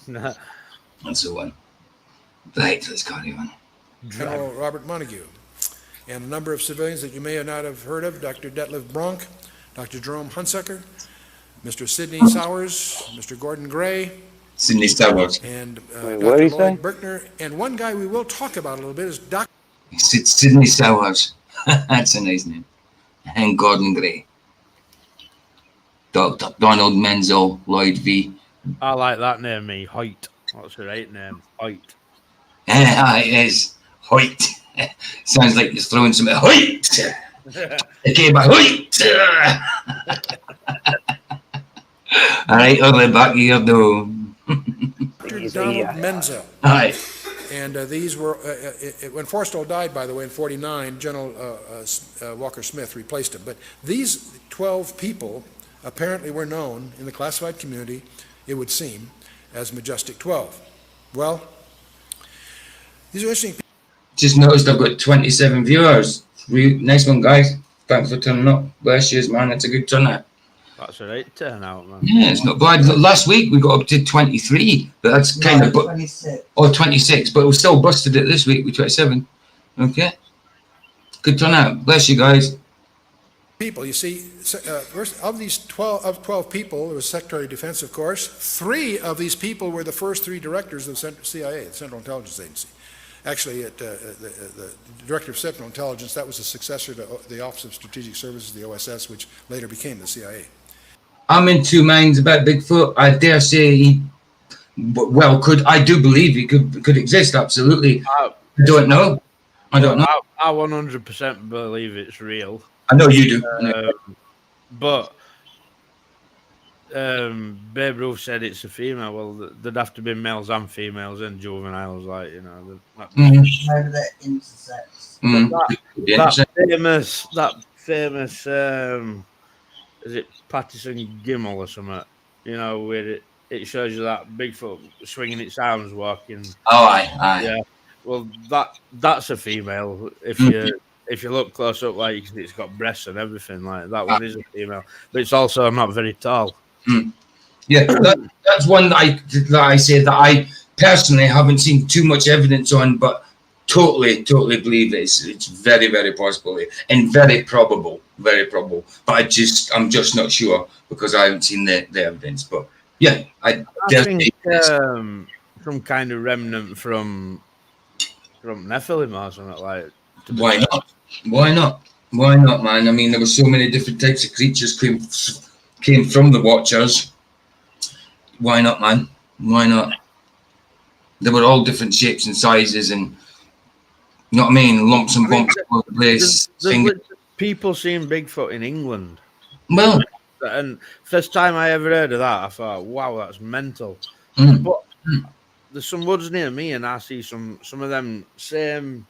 That's the one. Right, let's carry on. General Robert Montague, and a number of civilians that you may not have heard of, Dr. Detlef Bronk, Dr. Jerome Hunsaker, Mr. Sidney Sowers, Mr. Gordon Gray, Sidney Sowers. and Wait, Dr. what did he Lloyd say? Berkner, and one guy we will talk about a little bit is Dr. Sidney Sowers. That's a nice name. And Gordon Gray. Dr. Donald Menzel, Lloyd V. I like that name, me. Hoyt. That's a right name. Hoyt. It is. Hoyt. Sounds like you're throwing something. Hoyt! Okay, but Hoyt! All right, early back here, though. Donald Menzel. All right. And these were, when Forstall died, by the way, in 49, General Walker Smith replaced him. But these 12 people apparently were known in the classified community, it would seem, as Majestic 12. Well, these are interesting people. Just noticed I've got 27 viewers. Nice one, guys. Thanks for turning up. Bless you, man. It's a good turnout. That's a right turnout, man. Yeah, it's not bad. Last week we got up to 23, but that's kind of 26. 26, but we still busted it this week with 27. Okay, good turnout. Bless you guys. People, you see, first of these 12 people, there was Secretary of Defense, of course. 3 of these people were the first 3 directors of the CIA, the Central Intelligence Agency. Actually, the Director of Central Intelligence, that was the successor to the Office of Strategic Services, the OSS, which later became the CIA. I'm in two minds about Bigfoot. I dare say he, well, I do believe he could exist, absolutely. I don't know. I don't know. I 100% believe it's real. I know you do. But Babe Ruth said it's a female. Well, there'd have to be males and females and juveniles, like, you know. Maybe they're intersex. That famous is it Pattison Gimel or something? You know, where it shows you that Bigfoot swinging its arms, walking. Oh, aye. Yeah. Well, that's a female. If you look close up, like, you can see it's got breasts and everything. Like, that one is a female, but it's also not very tall. Yeah, that's one that I say that I personally haven't seen too much evidence on, but totally believe it's very, very possible and very probable. But I'm just not sure because I haven't seen the evidence. But yeah, I think some kind of remnant from Nephilim or something like. Why not? Why not, man? I mean, there were so many different types of creatures came from the Watchers. Why not, man? Why not? They were all different shapes and sizes, and you know what I mean, lumps and bumps all over the place. There's people seeing Bigfoot in England. Well, and first time I ever heard of that, I thought, wow, that's mental. But there's some woods near me, and I see some of them same,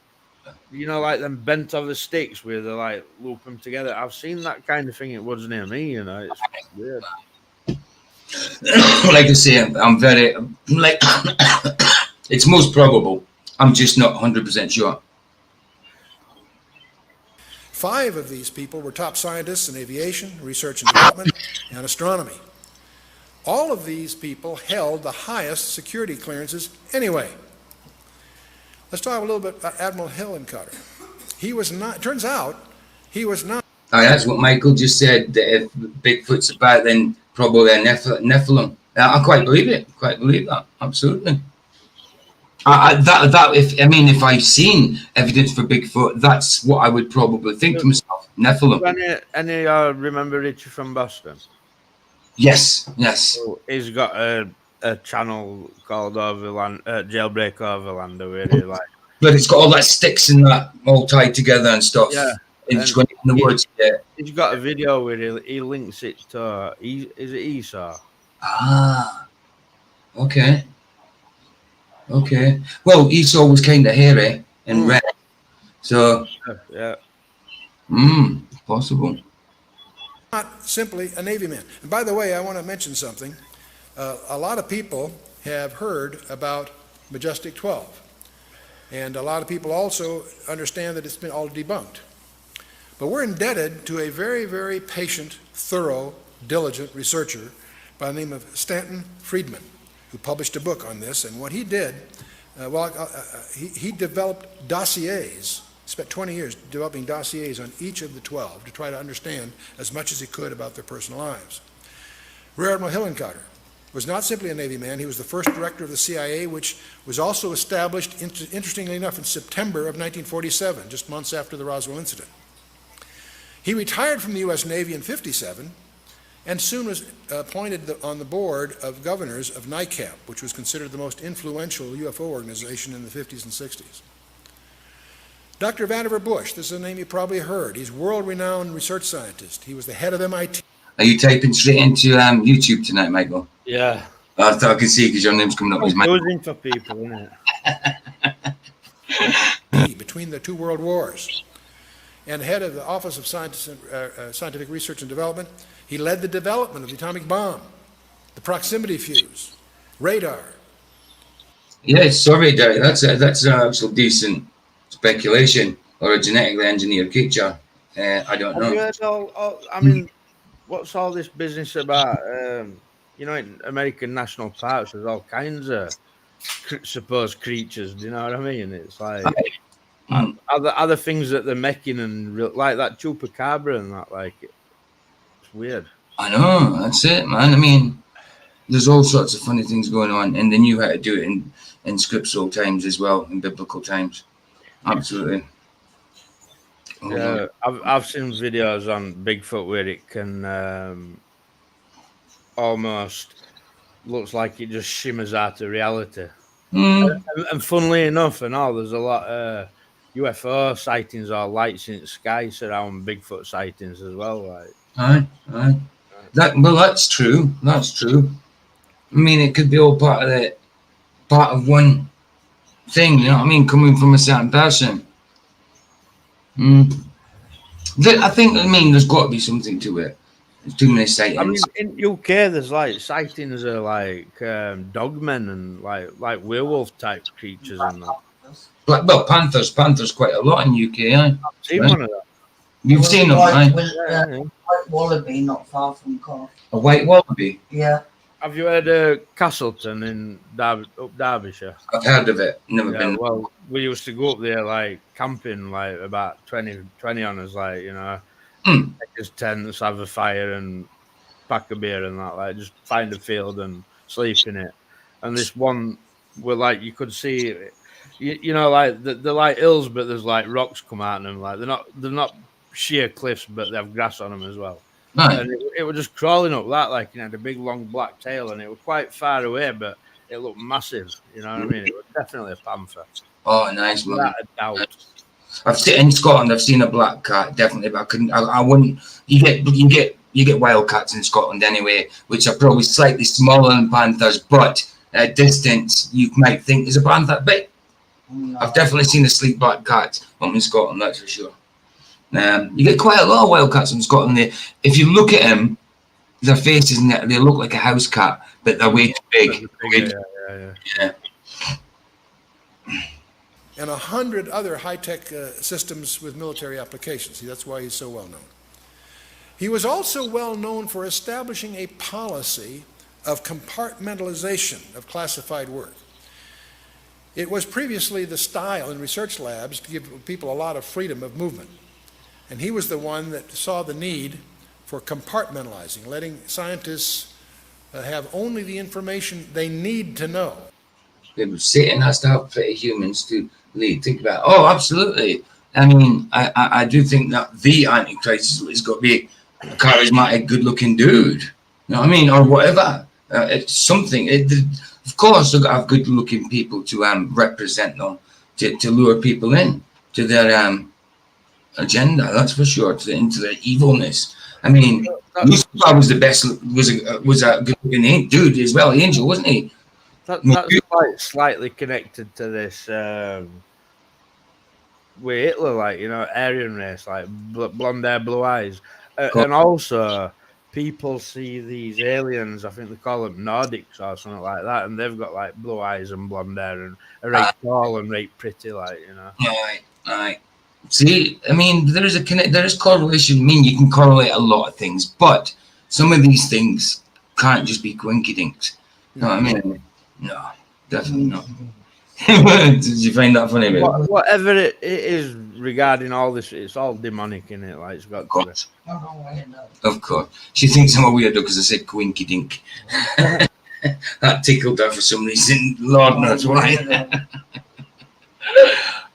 you know, like them bent over sticks where they like loop them together. I've seen that kind of thing in woods near me. You know, it's weird. Like I say, I'm very like it's most probable. I'm just not 100% sure. 5 of these people were top scientists in aviation, research and development, and astronomy. All of these people held the highest security clearances anyway. Let's talk a little bit about Admiral Helen Cutter. He was not, turns out, he was not. That's what Michael just said, that if Bigfoot's about, then probably a Nephilim. I quite believe it. Quite believe that. Absolutely. If I've seen evidence for Bigfoot, that's what I would probably think to myself. Nephilim. Any remember Richie from Boston? Yes. So he's got a channel called Overland, Jailbreak Overlander, where he like. But it's got all that sticks and that all tied together and stuff. Yeah. It's going in the woods. Yeah. He's got a video where he links it to, is it Esau? Ah, okay. Okay. Well, Esau was kind of hairy and red. So, yeah. Possible. Not simply a Navy man. And by the way, I want to mention something. A lot of people have heard about Majestic 12. And a lot of people also understand that it's been all debunked. But we're indebted to a very, very patient, thorough, diligent researcher by the name of Stanton Friedman, who published a book on this. And what he did, he developed dossiers, spent 20 years developing dossiers on each of the 12 to try to understand as much as he could about their personal lives. Rear Admiral Helen was not simply a Navy man. He was the first director of the CIA, which was also established, interestingly enough, in September of 1947, just months after the Roswell incident. He retired from the U.S. Navy in 1957 and soon was appointed on the board of governors of NICAP, which was considered the most influential UFO organization in the 50s and 60s. Dr. Vannevar Bush, this is a name you probably heard. He's a world-renowned research scientist. He was the head of MIT. Are you typing straight into YouTube tonight, Michael? Yeah. I thought I could see because your name's coming up as Michael. It's for people, isn't it? Between the two world wars. And head of the Office of Scientific Research and Development, he led the development of the atomic bomb, the proximity fuse, radar. Yeah, sorry, Derek. That's an actual decent speculation or a genetically engineered creature. I don't know. Have you heard I mean, what's all this business about? In American national parks, there's all kinds of supposed creatures. Do you know what I mean? It's like other things that they're making, and like that chupacabra and that. Like, it's weird. I know. That's it, man. I mean, there's all sorts of funny things going on, and they knew how to do it in scriptural times as well, in biblical times. Absolutely. Yeah, I've seen videos on Bigfoot where it can almost looks like it just shimmers out of reality. And funnily enough, there's a lot of UFO sightings or lights in the sky surround Bigfoot sightings as well. Like, aye. That's true. That's true. I mean, it could be all part of one thing. You know what I mean? Coming from a certain person. I think. There's got to be something to it. There's too many sightings. I mean, in UK, there's like sightings of like dogmen and like werewolf type creatures and that. Panthers quite a lot in UK. I've seen one of them. You've seen them, right? White wallaby, not far from Cork. A white wallaby. Yeah. Have you heard of Castleton in up Derbyshire? I've heard of it. Never been. Well, we used to go up there like camping, like about 20 on us, like, take us tents, have a fire and pack a beer and that, like just find a field and sleep in it. And this one where like you could see, like they're like hills, but there's like rocks come out of them. Like they're not sheer cliffs, but they have grass on them as well. Right. And it was just crawling up that, like, it had a big long black tail, and it was quite far away, but it looked massive. You know what I mean? It was definitely a panther. Oh, nice, man. Without a doubt. I've seen in Scotland. I've seen a black cat, definitely, but I wouldn't. You get wildcats in Scotland anyway, which are probably slightly smaller than panthers, but at distance you might think is a panther. But I've definitely seen a sleek black cat in Scotland, that's for sure. You get quite a lot of wildcats in Scotland. If you look at them, their faces they look like a house cat, but they're way too big. Yeah. And 100 other high-tech systems with military applications. See, that's why he's so well known. He was also well known for establishing a policy of compartmentalization of classified work. It was previously the style in research labs to give people a lot of freedom of movement. And he was the one that saw the need for compartmentalizing, letting scientists have only the information they need to know. Satan has to have pretty humans to lead. Think about it. Oh, absolutely. I mean, I do think that the Antichrist is got to be a charismatic, good-looking dude. You know what I mean? Or whatever. It's something. Of course, they've got to have good-looking people to represent them, to lure people in to their agenda, that's for sure, into the evilness. I mean, Lucifer was the best, was a good-looking dude as well, angel, wasn't he? That's like slightly connected to this with Hitler, like, you know, Aryan race, like blonde hair, blue eyes, and also people see these aliens. I think they call them Nordics or something like that, and they've got like blue eyes and blonde hair and are right tall and right pretty, like, you know. Right. See, I mean, there is correlation. I mean, you can correlate a lot of things, but some of these things can't just be coincidence. You know what I mean? No, definitely not. Did you find that funny, mate? Whatever it is regarding all this, it's all demonic in it. Like, it's got to be. Of course. She thinks I'm a weirdo because I said coinky dink. That tickled her for some reason. Lord knows why.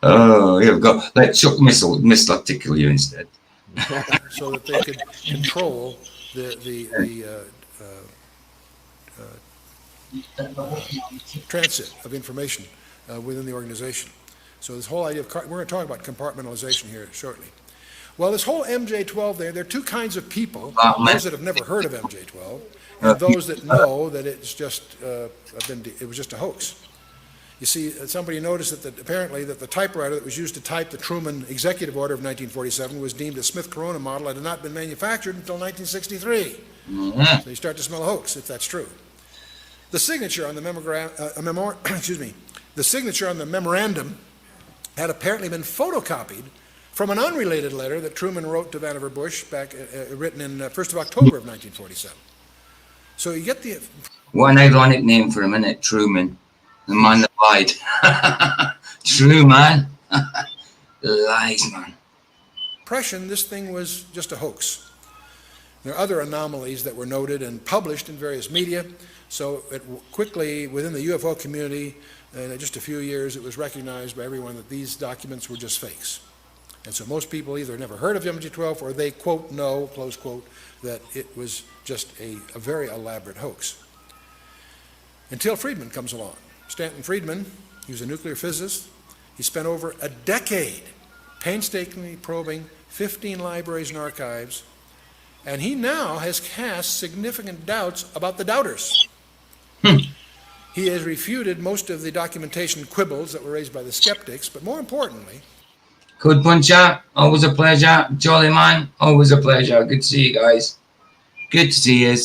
Oh, here we go. Let Chuck Missler tickle you instead. So that they could control the transit of information within the organization. So this whole idea of, we're going to talk about compartmentalization here shortly. Well, this whole MJ-12 there are two kinds of people, those that have never heard of MJ-12, and those that know that it's just, it was just a hoax. You see, somebody noticed that apparently that the typewriter that was used to type the Truman Executive Order of 1947 was deemed a Smith Corona model that had not been manufactured until 1963. So you start to smell a hoax, if that's true. The signature on the the signature on the memorandum had apparently been photocopied from an unrelated letter that Truman wrote to Vannevar Bush back, written in 1st of October of 1947. So you get the... What an ironic name for a minute, Truman. The man that lied. True, man. Lies, man. Impression, this thing was just a hoax. There are other anomalies that were noted and published in various media. So it quickly, within the UFO community, in just a few years, it was recognized by everyone that these documents were just fakes. And so most people either never heard of MJ-12 or they, quote, know, close quote, that it was just a very elaborate hoax. Until Friedman comes along. Stanton Friedman, he was a nuclear physicist. He spent over a decade painstakingly probing 15 libraries and archives, and he now has cast significant doubts about the doubters. He has refuted most of the documentation quibbles that were raised by the skeptics, but more importantly... Good puncher, always a pleasure. Jolly man, always a pleasure. Good to see you guys. Good to see you.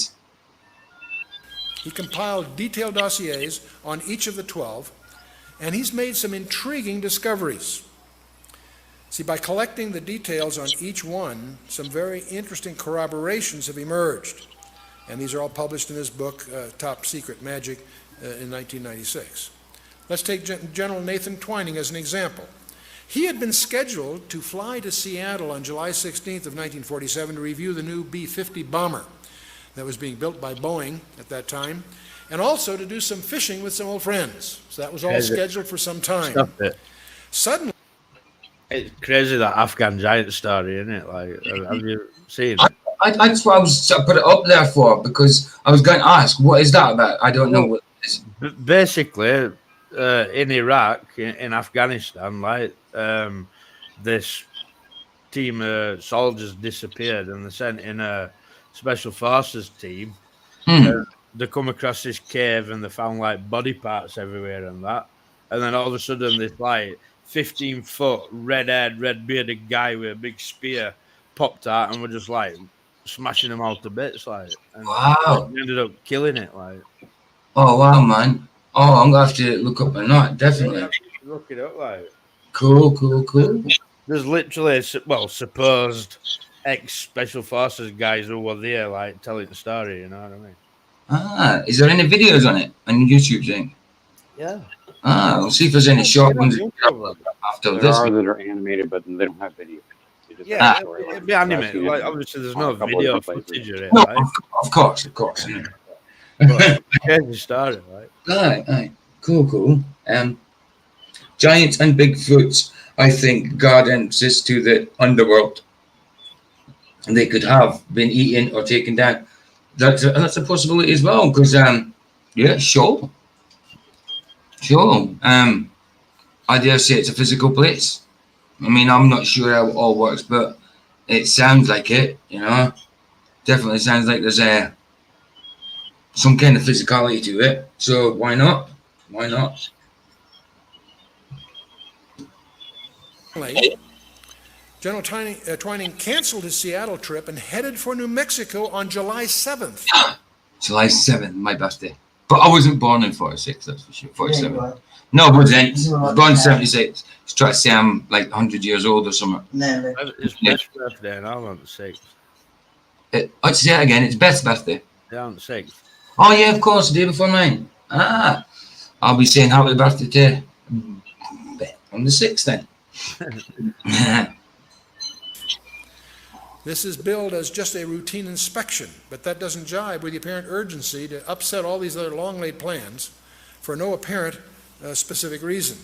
He compiled detailed dossiers on each of the 12, and he's made some intriguing discoveries. See, by collecting the details on each one, some very interesting corroborations have emerged. And these are all published in his book, Top Secret Magic, in 1996. Let's take General Nathan Twining as an example. He had been scheduled to fly to Seattle on July 16th of 1947 to review the new B-50 bomber that was being built by Boeing at that time, and also to do some fishing with some old friends. So that was all scheduled for some time. Stop it. Suddenly... It's crazy, that Afghan giant story, isn't it? Like, have you seen it? That's what I put it up there for, because I was going to ask, what is that about? I don't know what it is. Basically, in Iraq, in Afghanistan, like, this team of soldiers disappeared, and they sent in a special forces team. They come across this cave and they found like body parts everywhere and that. And then all of a sudden, this like 15-foot red-haired, red-bearded guy with a big spear popped out, and we're just like smashing them all to bits, like. And wow! We ended up killing it, like. Oh wow, man! Oh, I'm gonna have to look up or not. Definitely. Yeah, look it up, like. Cool. There's literally, supposed ex-special forces guys who were there, like telling the story. You know what I mean? Ah, is there any videos on it on YouTube thing? Yeah. Ah, we'll see if there's any short ones after there this. There are that are animated, but they don't have video. Yeah, it'd be animated. Like, obviously, there's no video footage of it. No, right? of course. Yeah. But crazy story, right? Aye. Cool. Giants and Bigfoots, I think, guard entrances to the underworld. And they could have been eaten or taken down. That's a possibility as well, because yeah, sure. I dare say it's a physical place. I mean, I'm not sure how it all works, but it sounds like it, you know. Definitely sounds like there's some kind of physicality to it. So why not? Why not? General Twining canceled his Seattle trip and headed for New Mexico on July 7th. July 7th, my birthday. But I wasn't born in 46, that's for sure. 47. No, I wasn't. I was born in 76. Just try to say I'm like 100 years old or something. Nearly. It's Beth's birthday, and I'm on the 6th. Let's say it again. It's Beth's birthday. Yeah, on the 6th. Oh, yeah, of course, the day before mine. Ah, I'll be saying happy birthday to Beth on the 6th then. This is billed as just a routine inspection, but that doesn't jibe with the apparent urgency to upset all these other long-laid plans for no apparent specific reason.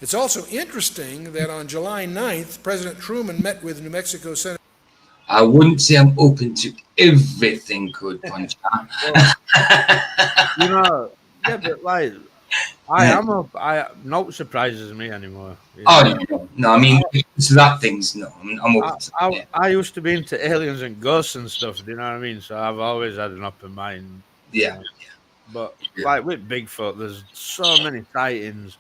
It's also interesting that on July 9th, President Truman met with New Mexico Senator. I wouldn't say I'm open to everything, Code Punch. You know, yeah, but like, no surprises me anymore. Oh, no, I mean, it's that things, no. I'm open to it. I used to be into aliens and ghosts and stuff, do you know what I mean? So I've always had an open mind. Yeah. But like with Bigfoot, there's so many sightings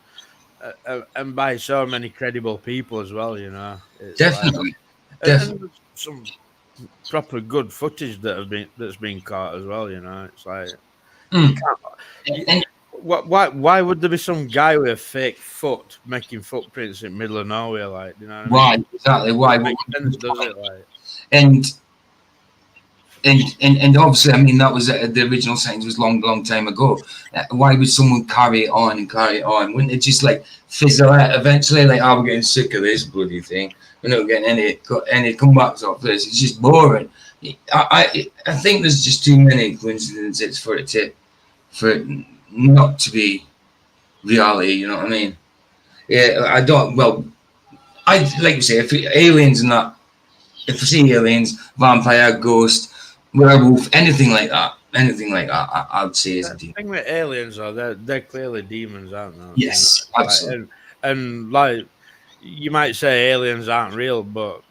and by so many credible people as well, you know. It's Definitely. And there's some proper good footage that's been caught as well, you know. It's like why would there be some guy with a fake foot making footprints in the middle of nowhere, like, you know what I mean? Why? Exactly. Why? Makes sense, does it? Like, and obviously, I mean, that was the original sentence was long time ago. Why would someone carry it on and carry it on? Wouldn't it just like fizzle out eventually? Like, oh, we're getting sick of this bloody thing. We're not getting any comebacks off this. It's just boring. I think there's just too many coincidences for it not to be reality. You know what I mean? Yeah, I don't. Well, I like you say, if aliens and that, if I see aliens, vampire, ghost, werewolf, anything like that, I would say is a demon. The thing with aliens, though, they're clearly demons, aren't they? Yes, you know? absolutely. And like, you might say aliens aren't real, but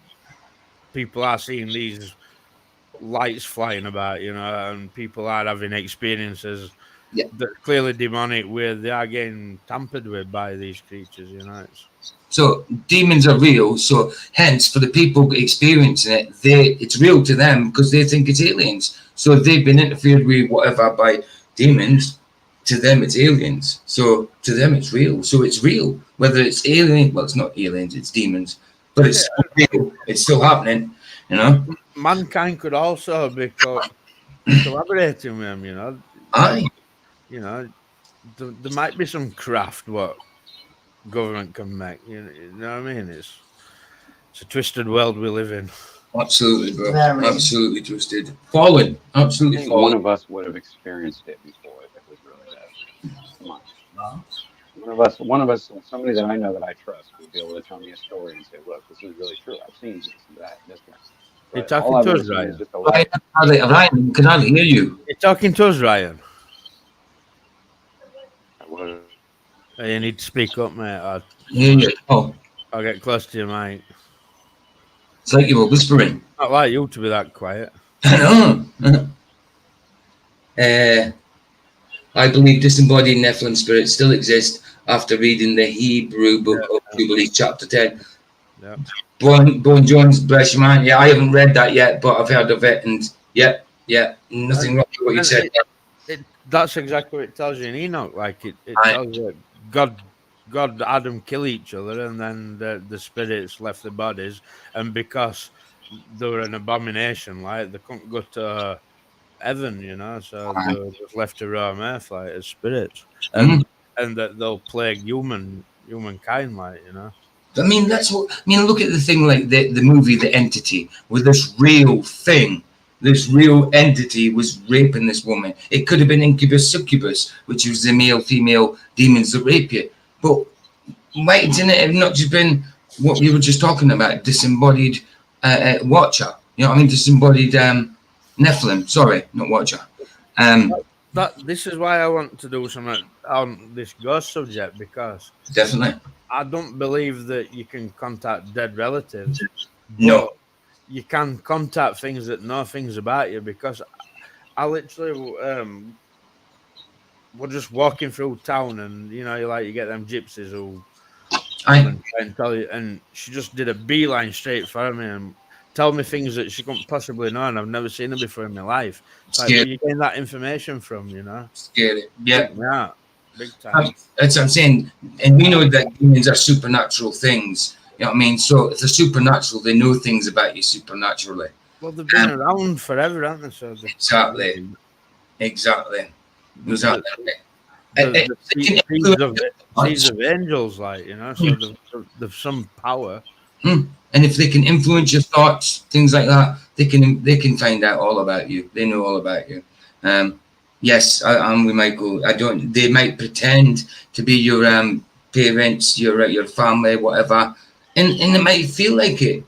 people are seeing these lights flying about, you know, and people are having experiences that are clearly demonic, where they are getting tampered with by these creatures, you know. So demons are real. So hence, for the people experiencing it, it's real to them because they think it's aliens. So if they've been interfered with whatever by demons, to them it's aliens. So to them it's real. So it's real. Whether it's alien, well, it's not aliens, it's demons, but it's still real. It's still happening. You know, mankind could also be collaborating with them. You know, you know, there might be some craft what government can make. You know what I mean? It's a twisted world we live in. Absolutely, bro. Absolutely twisted. Fallen. Absolutely fallen. One of us would have experienced it before if it was really that. Come on. One of us, somebody that I know that I trust would be able to tell me a story and say, look, this is really true. I've seen this and that and this one. You're talking to us, Ryan. Ryan, can I hear you? You're talking to us, Ryan. You need to speak up, mate. I'll get close to you, mate. It's like you were whispering. Not like you to be that quiet. I know. I believe disembodied Nephilim spirits still exist after reading the Hebrew book of Jubilees, chapter 10. Yeah. Bone Jones, bless your mind. Yeah, I haven't read that yet, but I've heard of it, and nothing wrong with what you said. That's exactly what it tells you in Enoch. Like it tells you God, Adam kill each other, and then the spirits left the bodies, and because they were an abomination, like they couldn't go to heaven, you know, so they were just left to roam earth like as spirits, and that they'll plague humankind, like, you know. I mean, look at the thing like the movie The Entity, where this real thing. This real entity was raping this woman. It could have been incubus, succubus, which was the male, female demons that rape you. But why didn't it have not just been what we were just talking about, disembodied Watcher? You know what I mean? Disembodied Nephilim. Sorry, not Watcher. this is why I want to do something on this ghost subject, because Definitely. I don't believe that you can contact dead relatives. No. But you can contact things that know things about you, because I literally we're just walking through town, and you get them gypsies who come and try and tell you, and she just did a beeline straight for me and tell me things that she couldn't possibly know, and I've never seen her before in my life. It's like, where you getting that information from, Scary. Yeah. Yeah. Big time. That's what I'm saying. And we know that demons are supernatural things. You know what I mean? So if they're supernatural, they know things about you supernaturally. Well, they've been around forever, haven't they? So exactly. Seeds of angels, so they've some power. And if they can influence your thoughts, things like that, they can find out all about you. They know all about you. Yes, I'm with Michael. They might pretend to be your parents, your family, whatever, and it might feel like it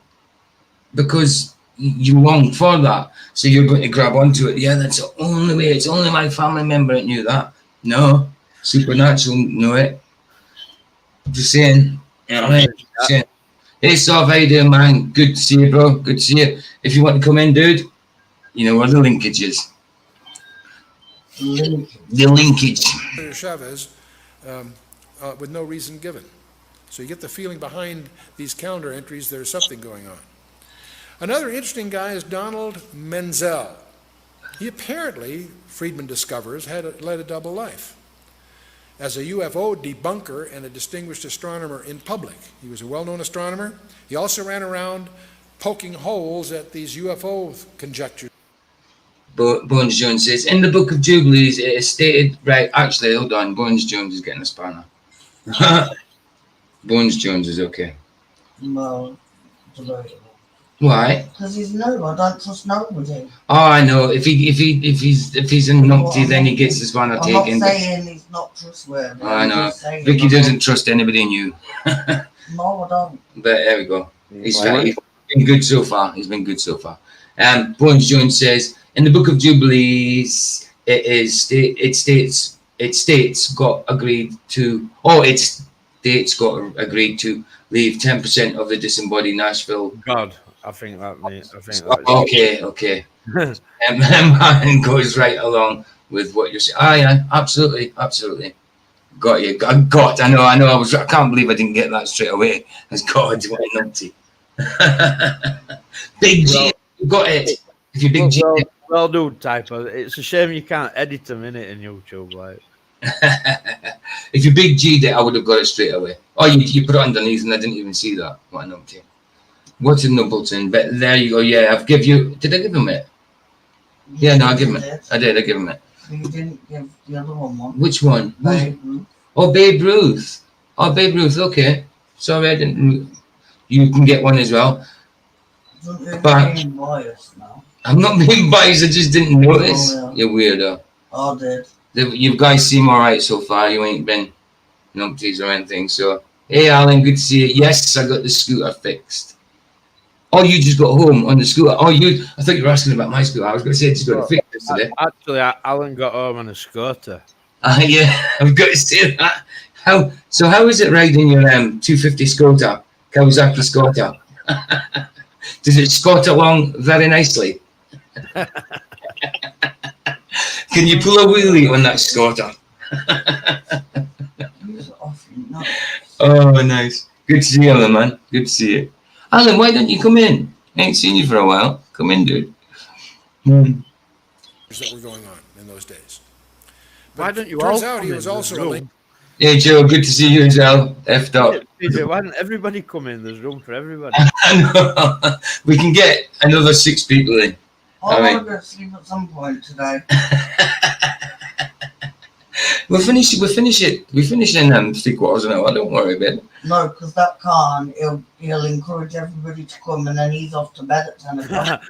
because you long for that. So you're going to grab onto it. Yeah, that's the only way. It's only my family member that knew that. No, supernatural know it. Just saying. Hey, Sov, how you doing, man? Good to see you, bro. Good to see you. If you want to come in, dude, you know where the linkage is. The linkage. Chavez, with no reason given. So you get the feeling behind these calendar entries there's something going on. Another interesting guy is Donald Menzel. He apparently, Friedman discovers, led a double life. As a UFO debunker and a distinguished astronomer in public. He was a well-known astronomer. He also ran around poking holes at these UFO conjectures. Bones Jones says, in the Book of Jubilees, it is stated, right, actually, hold on, Bones Jones is getting a spanner. Bones Jones is okay. No, debatable. Why? Because he's new. I don't trust nobody. Oh, I know. If he's a numpty, then he gets his spanner taken. I'm not saying he's not trustworthy. I know. Vicky doesn't trust anybody in you. No, I don't. But there we go. He's been good so far. He's been good so far. Bones Jones says, in the Book of Jubilees, it states got agreed to leave 10% of the disembodied Nashville. God, I think that means. Okay. Man goes right along with what you're saying. Yeah, absolutely. Got you. God, I know. I can't believe I didn't get that straight away. As God, what a numpty. Big G, you got it. If you're Big G. Well, dude, typo. It's a shame you can't edit them in it in YouTube, like. If you Big G'd it, I would have got it straight away. Oh, you put it underneath, and I didn't even see that. What a numpty. What's in Numpleton? But there you go. Yeah, I've give you. Did I give him it? Yeah, no, I give him it. I did. I give him it. You didn't give the other one. Which one? Babe Ruth. Oh, Babe Ruth. Oh, Babe Ruth. Okay. Sorry, I didn't. You can get one as well. But Being biased now. I'm not being biased. I just didn't notice. Oh, yeah. You're weirdo. I did. You guys seem all right so far. You ain't been numpties or anything. So, hey, Alan, good to see you. Yes, I got the scooter fixed. Oh, you just got home on the scooter. Oh, I thought you were asking about my scooter. I was going to say I just got it fixed yesterday. Actually, Alan got home on a scooter. Yeah, I've got to say that. How is it riding your 250 scooter, Kawasaki scooter? Does it scot along very nicely? Can you pull a wheelie on that scooter? Oh, nice. Good to see you, Alan, man. Good to see you. Alan, why don't you come in? I ain't seen you for a while. Come in, dude. That were going on in those days. But why don't you turns all out he was also a link. Hey, Joe, good to see you as well. Effed up. Why don't everybody come in? There's room for everybody. I know. We can get another 6 people in. I want to go to sleep at some point today. We'll finish it. We finish in 3/4 an hour. Don't worry about it. No, because that Khan, he'll encourage everybody to come, and then he's off to bed at 10 o'clock.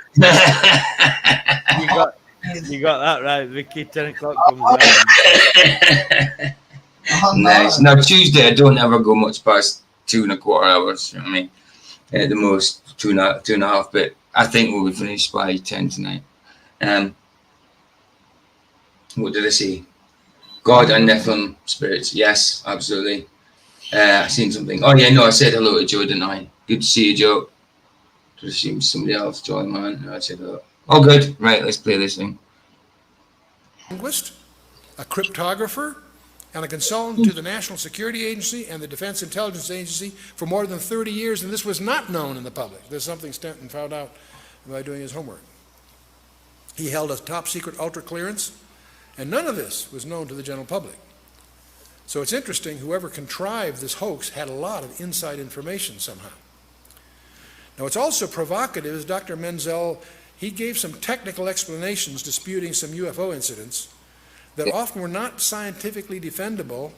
You got that right, Vicky. 10 o'clock comes out. Nice. Now Tuesday, I don't ever go much past 2.25 hours. You know what I mean, at the most 2.5. But I think we'll be finished by 10 tonight. What did I say? God and Nephilim spirits. Yes, absolutely. I seen something. Oh yeah, no, I said hello to Joe, didn't I? Good to see you, Joe. Did I see somebody else join, man? No, I said hello. Oh, good. Right, let's play this thing. Linguist, a cryptographer, and a consultant to the National Security Agency and the Defense Intelligence Agency for more than 30 years, and this was not known in the public. This is something Stanton found out by doing his homework. He held a top-secret ultra-clearance, and none of this was known to the general public. So it's interesting, whoever contrived this hoax had a lot of inside information somehow. Now, what's also provocative is Dr. Menzel, he gave some technical explanations disputing some UFO incidents that often were not scientifically defendable.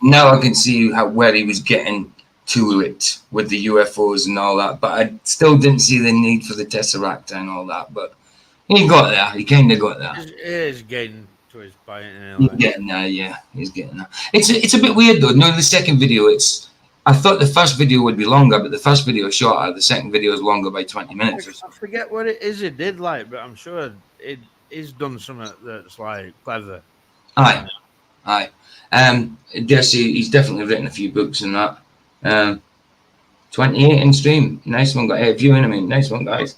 Now I can see where he was getting to it with the UFOs and all that, but I still didn't see the need for the Tesseract and all that, but he got there. He kind of got there. He is getting to his point. He's getting there, yeah. He's getting there. It's a bit weird though. No, the second video, I thought the first video would be longer, but the first video is shorter. The second video is longer by 20 minutes or so. I forget what it is he did like, but I'm sure he's done something that's like clever. Aye. He's definitely written a few books and that. 28 in stream. Nice one, guys. Viewing, I mean, nice one, guys.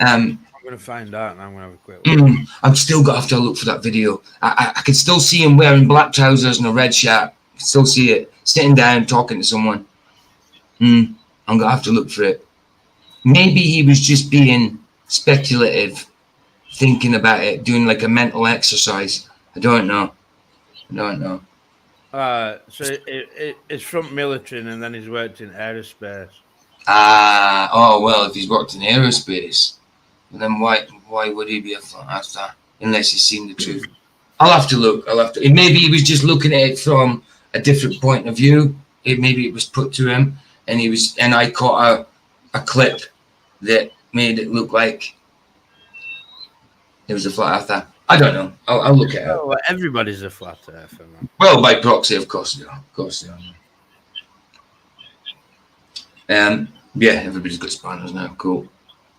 I'm going to find out and I'm going to have a quick look. I'm still going to have to look for that video. I can still see him wearing black trousers and a red shirt. I can still see it. Sitting down, talking to someone. I'm going to have to look for it. Maybe he was just being speculative, thinking about it, doing like a mental exercise. I don't know. So it's from military and then he's worked in aerospace. Oh, well, if he's worked in aerospace, then why would he be a flat earther unless he's seen the truth? I'll have to look. Maybe he was just looking at it from a different point of view. Maybe it was put to him, and I caught a clip that made it look like it was a flat earther. I don't know. I'll look at it. Well, everybody's a flat earther, man. Well, by proxy, of course they are. Yeah, everybody's got spanners now. Cool.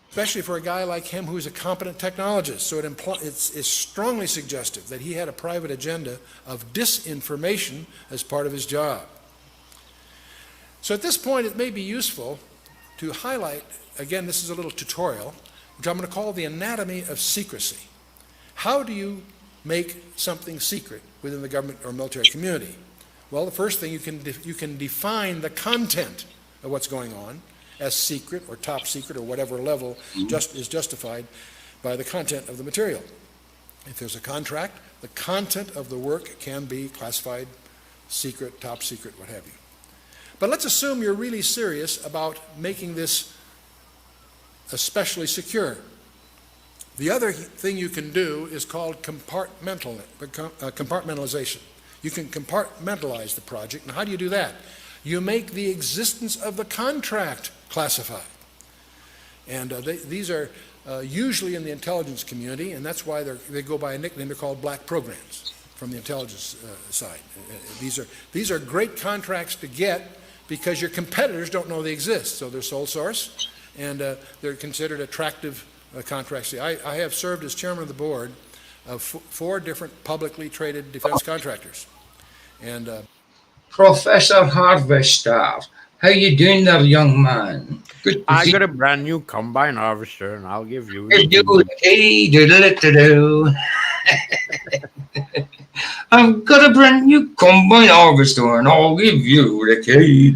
Especially for a guy like him who's a competent technologist. So it's strongly suggestive that he had a private agenda of disinformation as part of his job. So at this point, it may be useful to highlight, again, this is a little tutorial, which I'm going to call the anatomy of secrecy. How do you make something secret within the government or military community? Well, the first thing, you can define the content of what's going on as secret or top secret or whatever level is justified by the content of the material. If there's a contract, the content of the work can be classified secret, top secret, what have you. But let's assume you're really serious about making this especially secure. The other thing you can do is called compartmentalization. You can compartmentalize the project. Now, how do you do that? You make the existence of the contract classified. And these are usually in the intelligence community, and that's why they go by a nickname. They're called black programs from the intelligence side. These are great contracts to get because your competitors don't know they exist, so they're sole source, and they're considered attractive contracts. I have served as chairman of the board of 4 different publicly traded defense contractors. And Professor Harvester, how you doing there, young man? Good. I got a brand new combine harvester, and I'll give you. I've got a brand new combine harvester, and I'll give you the key.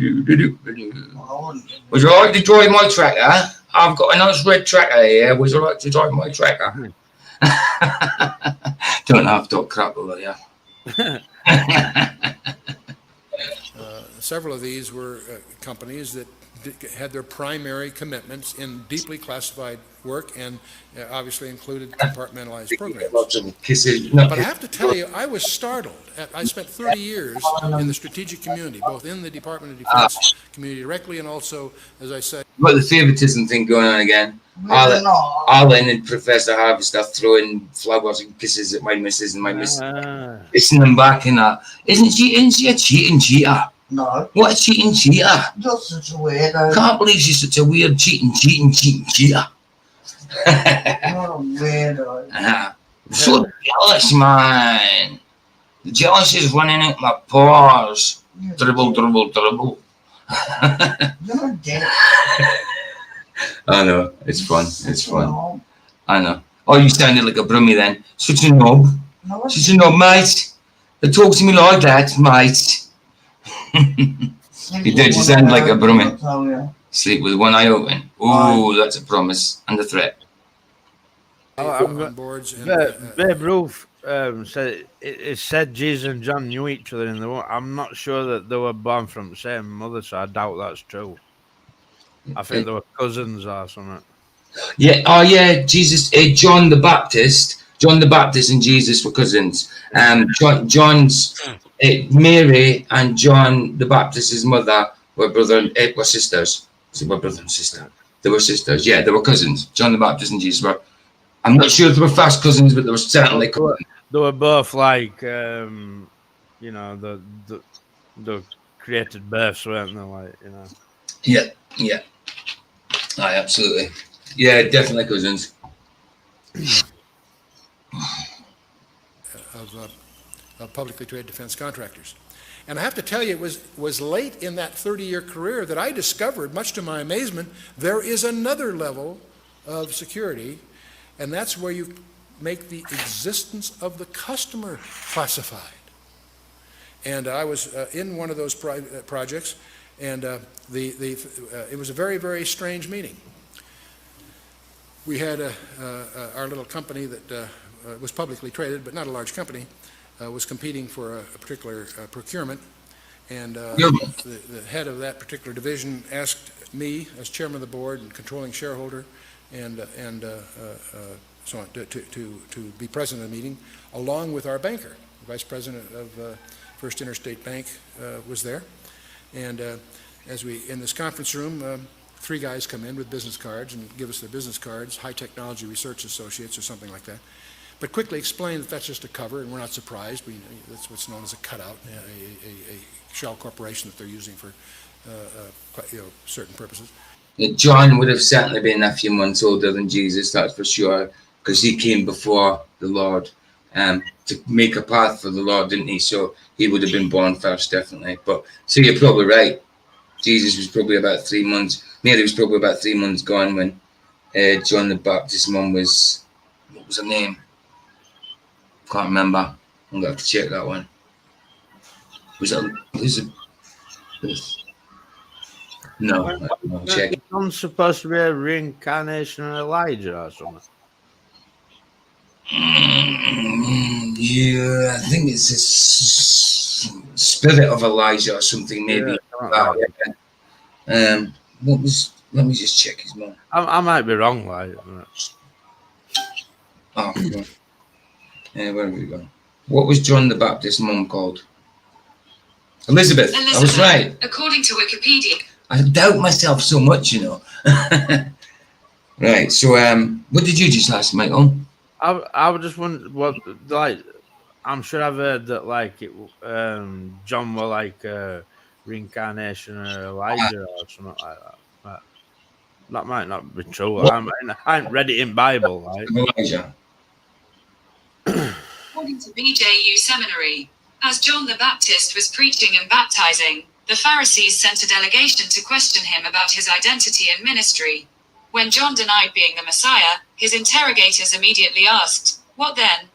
Would you like to drive my tractor? I've got a nice red tractor here. Would you like to drive my tractor? Don't have to talk crap over here. Several of these were companies that had their primary commitments in deeply classified work and obviously included compartmentalized programs. But I have to tell you, I was startled. I spent 30 years in the strategic community, both in the Department of Defense community directly and also, as I said. Got the favoritism thing going on again. Helen and Professor Harvester throwing flowers and kisses at my missus and my missus. Kissing them back and that. Isn't she a cheating cheater? No. What a cheating cheater. You're such a weirdo. Can't believe she's such a weird cheating cheater. You're a weirdo. So jealous, man. The jealousy is running out my pores. Dribble. You're a dick. I know, it's fun. It's fun. No, I know. Oh, you sounded like a brummie then. Such a knob. no, it's Such a knob, mate. They talk to me like that, mate. You did, you sound like a brummie. Oh, yeah. Sleep with one eye open. Ooh, that's a promise and a threat. On boards and, Babe Ruth said it said Jesus and John knew each other in the womb. I'm not sure that they were born from the same mother, so I doubt that's true. I think they were cousins or something. Yeah, oh yeah, Jesus, John the Baptist and Jesus were cousins. John's Mary and John the Baptist's mother were sisters. So were brother and sister. They were sisters. Yeah, they were cousins. John the Baptist and Jesus were. I'm not sure if they were fast cousins, but they were certainly cousins. They were both like, you know, the created births, weren't they? Like, you know. Yeah. Aye, absolutely. Yeah, definitely cousins. of publicly traded defense contractors. And I have to tell you, it was late in that 30-year career that I discovered, much to my amazement, there is another level of security, and that's where you make the existence of the customer classified. And I was in one of those projects, and it was a very, very strange meeting. We had our little company that was publicly traded, but not a large company, was competing for a particular procurement, and the head of that particular division asked me, as chairman of the board and controlling shareholder, and so on, to be present in the meeting, along with our banker. The vice president of First Interstate Bank was there, and as we in this conference room, three guys come in with business cards and give us their business cards, High Technology Research Associates or something like that. But quickly explain that that's just a cover, and we're not surprised. That's what's known as a cutout, a shell corporation that they're using for certain purposes. John would have certainly been a few months older than Jesus, that's for sure, because he came before the Lord to make a path for the Lord, didn't he? So he would have been born first, definitely. But so you're probably right. Jesus was probably about 3 months. Mary was probably about 3 months gone when John the Baptist's mum was. What was her name? Can't remember. I'm going to have to check that one. Was it Elizabeth? No, I'll check. Is John supposed to be a reincarnation of Elijah or something? Yeah, I think it's a spirit of Elijah or something, maybe. Yeah. What was? Let me just check his mum. I might be wrong, like. Oh, where have we gone? What was John the Baptist's mum called? Elizabeth. I was right. According to Wikipedia. I doubt myself so much, you know. Right. So, what did you just ask, Michael? I was just wondering what, like, I'm sure I've heard that, like, John were like a reincarnation of Elijah or something like that. But that might not be true. I haven't read it in Bible, like. Elijah. According to BJU Seminary, as John the Baptist was preaching and baptizing, the Pharisees sent a delegation to question him about his identity and ministry. When John denied being the Messiah, his interrogators immediately asked, "What then?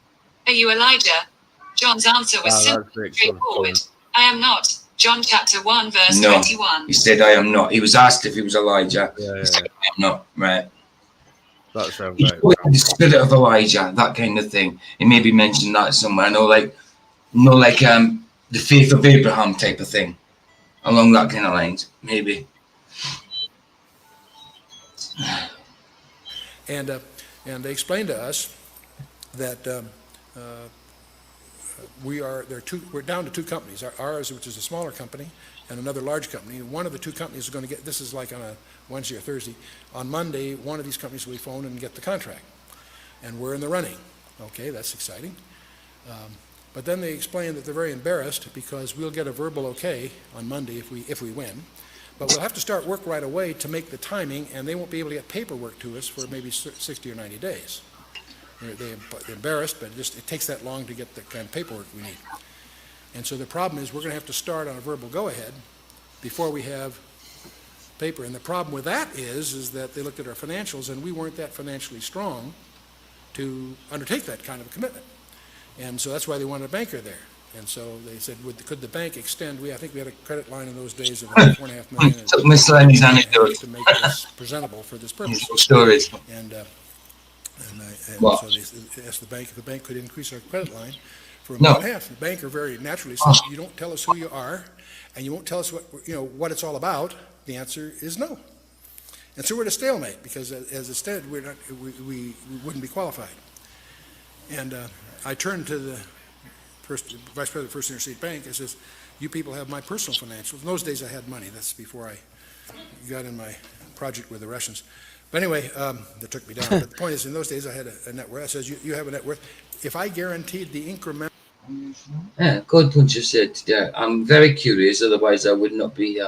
Are you Elijah?" John's answer was simple and straightforward. "I am not." John chapter 1, verse 21. He said, "I am not." He was asked if he was Elijah. Yeah. He said, "I am not." Right. That's right. The spirit of Elijah, that kind of thing. He maybe mentioned that somewhere. The faith of Abraham type of thing, along that kind of lines, maybe. And they explained to us that we're down to two companies. Ours, which is a smaller company, and another large company. One of the two companies is going to get, this is like on a Wednesday or Thursday, on Monday, one of these companies will phone and get the contract. And we're in the running. Okay, that's exciting. But then they explain that they're very embarrassed because we'll get a verbal okay on Monday if we win. But we'll have to start work right away to make the timing, and they won't be able to get paperwork to us for maybe 60 or 90 days. they're embarrassed, but it takes that long to get the kind of paperwork we need. And so the problem is we're going to have to start on a verbal go-ahead before we have paper. And the problem with that is that they looked at our financials, and we weren't that financially strong to undertake that kind of a commitment. And so that's why they wanted a banker there. And so they said, could the bank extend? I think we had a credit line in those days of about $4.5 million. Chuck Missler and his anecdote. To make this presentable for this purpose. Stories. And so they asked the bank if the bank could increase our credit line for $1.5 million. The banker very naturally said, you don't tell us who you are, and you won't tell us what it's all about. The answer is no. And so we're at a stalemate because, as it said, we wouldn't be qualified. And I turned to the vice president of First Interstate Bank. I says, you people have my personal financials. In those days, I had money. That's before I got in my project with the Russians. But anyway, that took me down. But the point is, in those days, I had a net worth. I says, you have a net worth. If I guaranteed the incremental... Yeah, good what you said. Yeah, I'm very curious. Otherwise, I would not be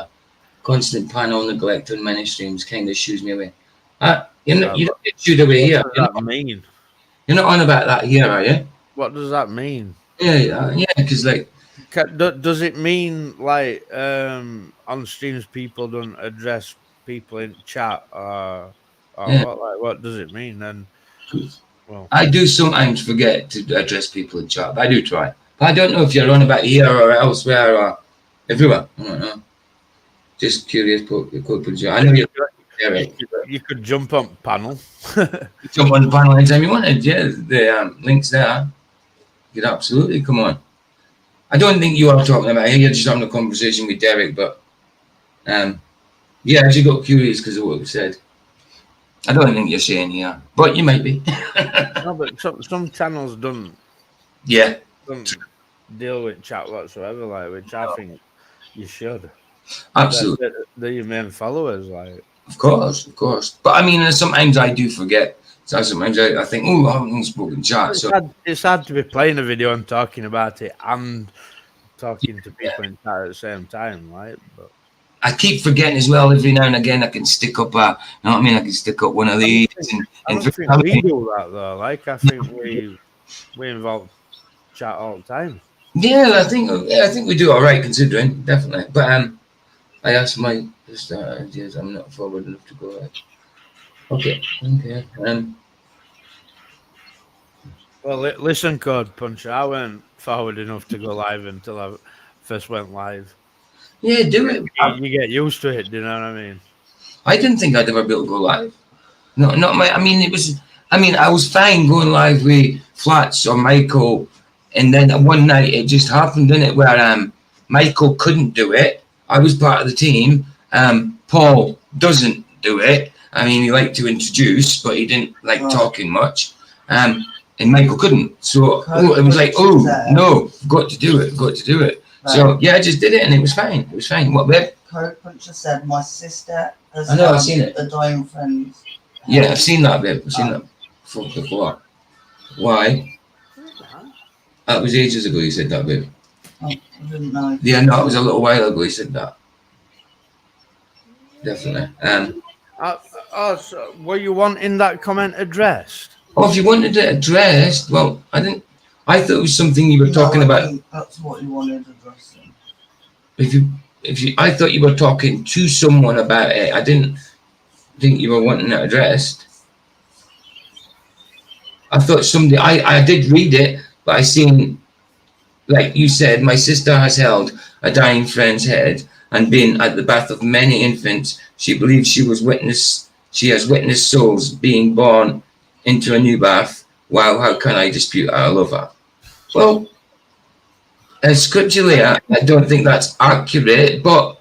constant panel neglect on many streams. Kind of shoos me away. You don't get shooed away here. What does that mean? You're not on about that here, are you? What does that mean? Yeah, because like... Does it mean like on streams people don't address people in chat or what does it mean then? Well, I do sometimes forget to address people in chat, but I do try. But I don't know if you're on about here or elsewhere or everywhere. I don't know. Just curious. I know you could jump on panel. Jump on the panel anytime you wanted. Yeah, the link's there. You could absolutely come on. I don't think you are talking about here. You're just having a conversation with Derek, but yeah, I just got curious because of what we said. I don't think you're saying here, but you might be. No, but some channels don't deal with chat whatsoever, which I think you should. Absolutely. They're your main followers, like. Of course. But I mean, sometimes I do forget. So sometimes I think, I haven't spoken chat. It's hard to be playing a video and talking about it and talking to people in chat at the same time, right? But I keep forgetting as well. Every now and again, I can stick up I can stick up one of these. I don't think we do that though. Like I think we involve chat all the time. Yeah, I think we do all right considering, definitely. But I asked my sister ideas. I'm not forward enough to go right. Okay. Well, listen, Code Puncher. I went forward enough to go live until I first went live. Yeah, do it. You get used to it. Do you know what I mean? I didn't think I'd ever be able to go live. No, not my. I mean, I was fine going live with Flats or Michael, and then one night it just happened, didn't it? Where Michael couldn't do it. I was part of the team. Paul doesn't do it. I mean, he liked to introduce, but he didn't like talking much. And Michael couldn't. So it was like, no, got to do it. Right. So yeah, I just did it, and it was fine. What, babe? Code Puncher said, my sister has I've seen it. A dying friend. Yeah, I've seen that, babe. I've seen that before. Why? That was ages ago you said that, babe. Oh, I didn't know. Yeah, no, it was a little while ago you said that. Definitely. So were you wanting that comment addressed? Oh, if you wanted it addressed, well, I didn't. I thought it was something you were talking about. That's what you wanted addressing. I thought you were talking to someone about it. I didn't think you were wanting it addressed. I thought somebody. I did read it, but I seen, like you said, my sister has held a dying friend's head and been at the bath of many infants. She believes she has witnessed souls being born into a new bath. Wow, how can I dispute our love her? Well, scripturally, I don't think that's accurate, but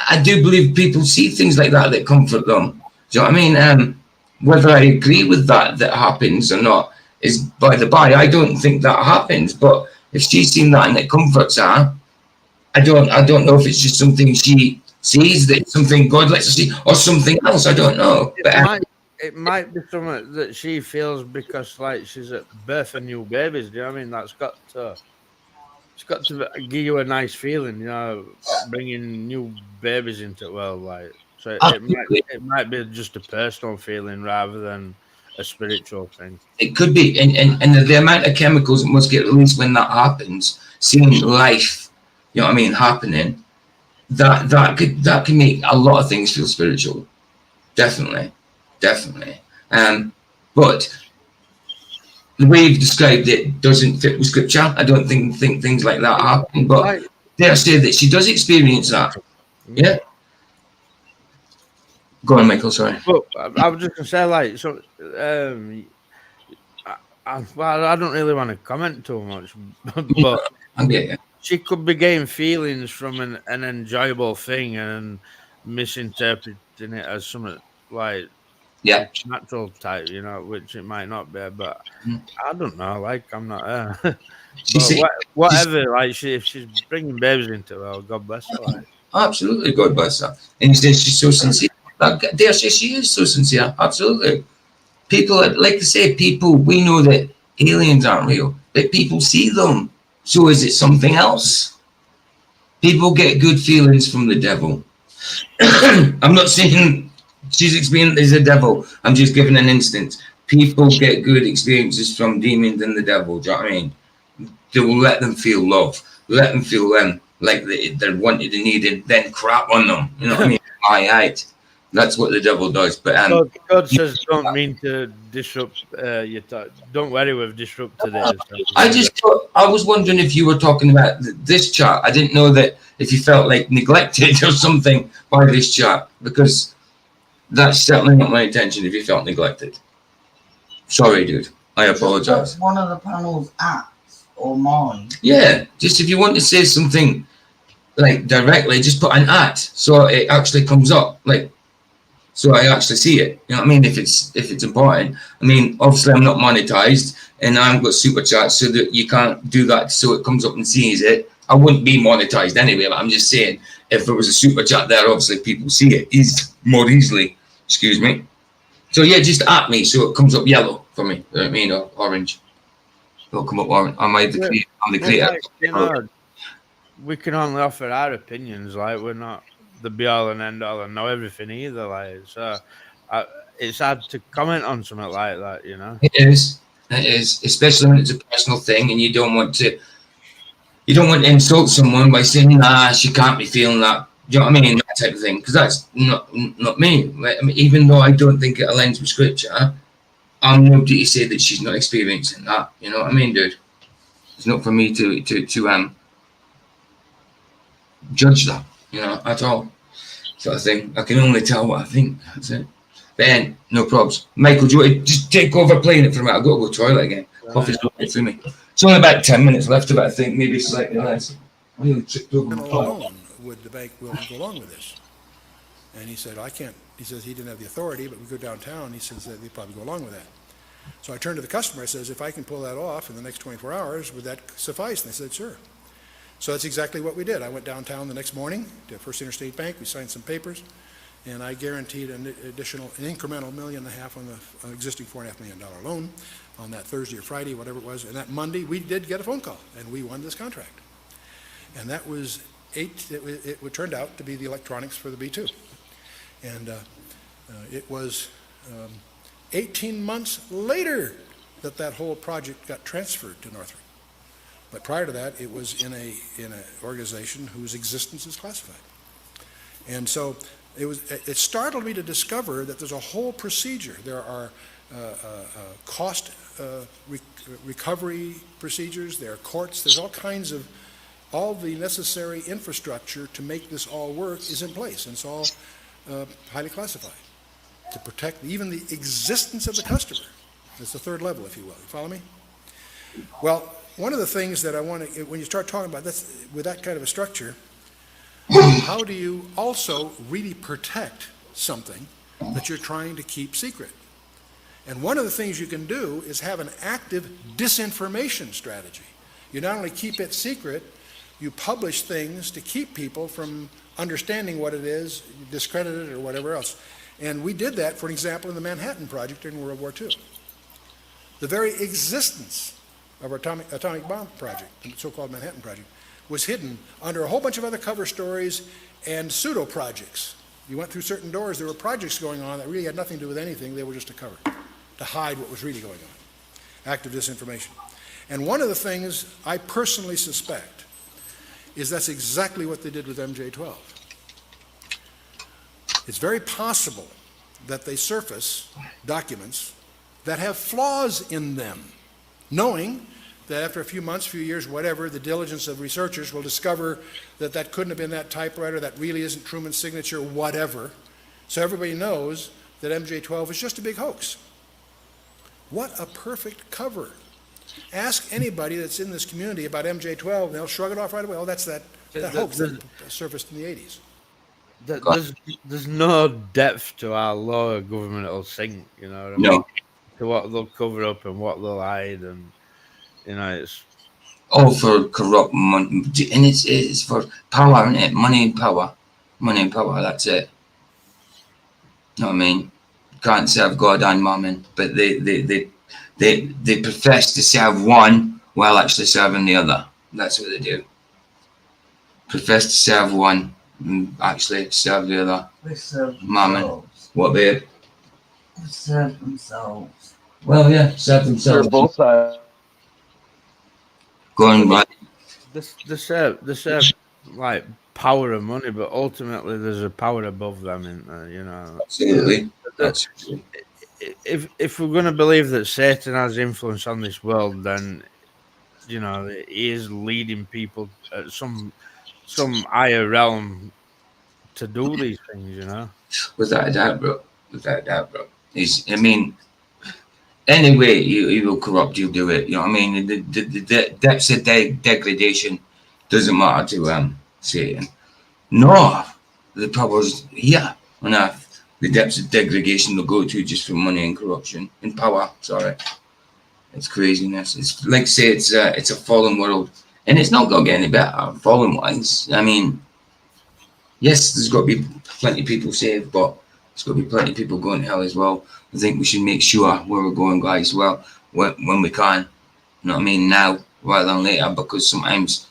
I do believe people see things like that comfort them. Do you know what I mean? Whether I agree with that happens or not is by the by. I don't think that happens, but if she's seen that and it comforts her, I don't know if it's just something she sees, that something God lets her see, or something else. I don't know. But it might be something that she feels because, like, she's at birth of new babies. Do you know what I mean? It's got to give you a nice feeling, you know, bringing new babies into the world, like. So it might be just a personal feeling rather than a spiritual thing. It could be, and the amount of chemicals that must get released when that happens, seeing life, you know what I mean, happening, that can make a lot of things feel spiritual. Definitely. But the way you've described it doesn't fit with scripture. I don't think things like that happen. But dare I say that she does experience that. Yeah. Go on, Michael. Sorry. Well, I was just gonna say, like, so, I don't really want to comment too much, but she could be getting feelings from an enjoyable thing and misinterpreting it as something like natural type, you know, which it might not be. But I don't know. Like, I'm not. Whatever. Like, if she's bringing babies into the world, God bless her. Like. Absolutely, God bless her. And he says she's so sincere. Dare say she is so sincere. Absolutely. People, like to say, we know that aliens aren't real, but people see them. So is it something else? People get good feelings from the devil. I'm not saying she's experienced as a devil. I'm just giving an instance. People get good experiences from demons and the devil. Do you know what I mean? They will let them feel love. Let them feel them like they're wanted and needed, then crap on them. You know what I mean? Aye. That's what the devil does. But God says, don't mean to disrupt your thought. Don't worry, we've disrupted it. I was wondering if you were talking about this chat. I didn't know that if you felt like neglected or something by this chat, because that's certainly not my intention if you felt neglected. Sorry, dude. I apologize. One of the panels acts or mine. Yeah, just if you want to say something like directly, just put an at so it actually comes up. Like, so I actually see it. You know what I mean? If it's important. I mean, obviously I'm not monetized and I haven't got super chats so that you can't do that so it comes up and sees it. I wouldn't be monetized anyway, but I'm just saying if there was a super chat there, obviously people see it more easily. Excuse me. So yeah, just at me so it comes up yellow for me. You know what I mean? Or orange. It'll come up orange. I'm the creator. Like, you know, we can only offer our opinions. Like, we're not the be all and end all and know everything either. Like, so it's hard to comment on something like that, you know. It is, especially when it's a personal thing and you don't want to insult someone by saying, she can't be feeling that. Do you know what I mean? That type of thing, because that's not me. Like, I mean, even though I don't think it aligns with scripture, I'm nobody to say that she's not experiencing that. You know what I mean, dude? It's not for me to judge that, you know, at all. Sort of thing. I can only tell what I think. That's it. Ben, no probs. Michael, do you want to just take over playing it for a minute? I've got to go to the toilet again. Coffee's not good for me. It's only about 10 minutes left of it, I think, maybe slightly less. I really tripped over my alone would the bank will go along with this? And he said, I can't. He says he didn't have the authority, but we go downtown. He says they'd probably go along with that. So I turned to the customer. I says, if I can pull that off in the next 24 hours, would that suffice? And they said, sure. So that's exactly what we did. I went downtown the next morning to First Interstate Bank. We signed some papers, and I guaranteed an incremental $1.5 million on the existing $4.5 million loan on that Thursday or Friday, whatever it was. And that Monday, we did get a phone call, and we won this contract. And that was it turned out to be the electronics for the B2. And it was 18 months later that whole project got transferred to Northrop. But prior to that, it was in an organization whose existence is classified. And so it startled me to discover that there's a whole procedure. There are cost recovery procedures, there are courts, there's all the necessary infrastructure to make this all work is in place, and it's all highly classified to protect even the existence of the customer. It's the third level, if you will. You follow me? Well, one of the things that I want to, when you start talking about this with that kind of a structure, how do you also really protect something that you're trying to keep secret? And one of the things you can do is have an active disinformation strategy. You not only keep it secret, you publish things to keep people from understanding what it is, discredit it or whatever else. And we did that, for example, in the Manhattan Project during World War II. The very existence of our atomic bomb project, the so-called Manhattan Project, was hidden under a whole bunch of other cover stories and pseudo-projects. You went through certain doors, there were projects going on that really had nothing to do with anything, they were just a cover. to hide what was really going on. Active disinformation. And one of the things I personally suspect is that's exactly what they did with MJ12. It's very possible that they surface documents that have flaws in them, knowing that after a few months, few years, whatever, the diligence of researchers will discover that that couldn't have been that typewriter, that really isn't Truman's signature, whatever. So everybody knows that MJ12 is just a big hoax. What a perfect cover. Ask anybody that's in this community about MJ12, and they'll shrug it off right away. Oh, that's that hoax that surfaced in the 80s. There's no depth to how low a government will sink, you know what I mean? No. To what they'll cover up and what they'll hide, and you know, it's all for corrupt money, and it's for power, isn't it? Money and power, that's it. You know what I mean? Can't serve God and mammon, but they profess to serve one while actually serving the other. That's what they do. Profess to serve one and actually serve the other. They serve Mammon. themselves. What, babe? They serve themselves. Well, yeah, serve themselves. They're both sides. Going right. They serve like power and money, but ultimately there's a power above them, you know. Absolutely. If we're going to believe that Satan has influence on this world, then you know he is leading people at some higher realm to do these things, you know. Without a doubt, bro. I mean, any way he will corrupt, he'll do it. You know what I mean? The depths of degradation doesn't matter to Satan. No, the power's here on earth. The depths of degradation they'll go to just for money and corruption and power. Sorry, it's craziness. It's like say it's a fallen world, and it's not gonna get any better fallen wise. I mean, yes, there's got to be plenty of people saved, but there's got to be plenty of people going to hell as well. I think we should make sure where we're going, guys, well, when we can. You know what I mean? Now rather than later, because sometimes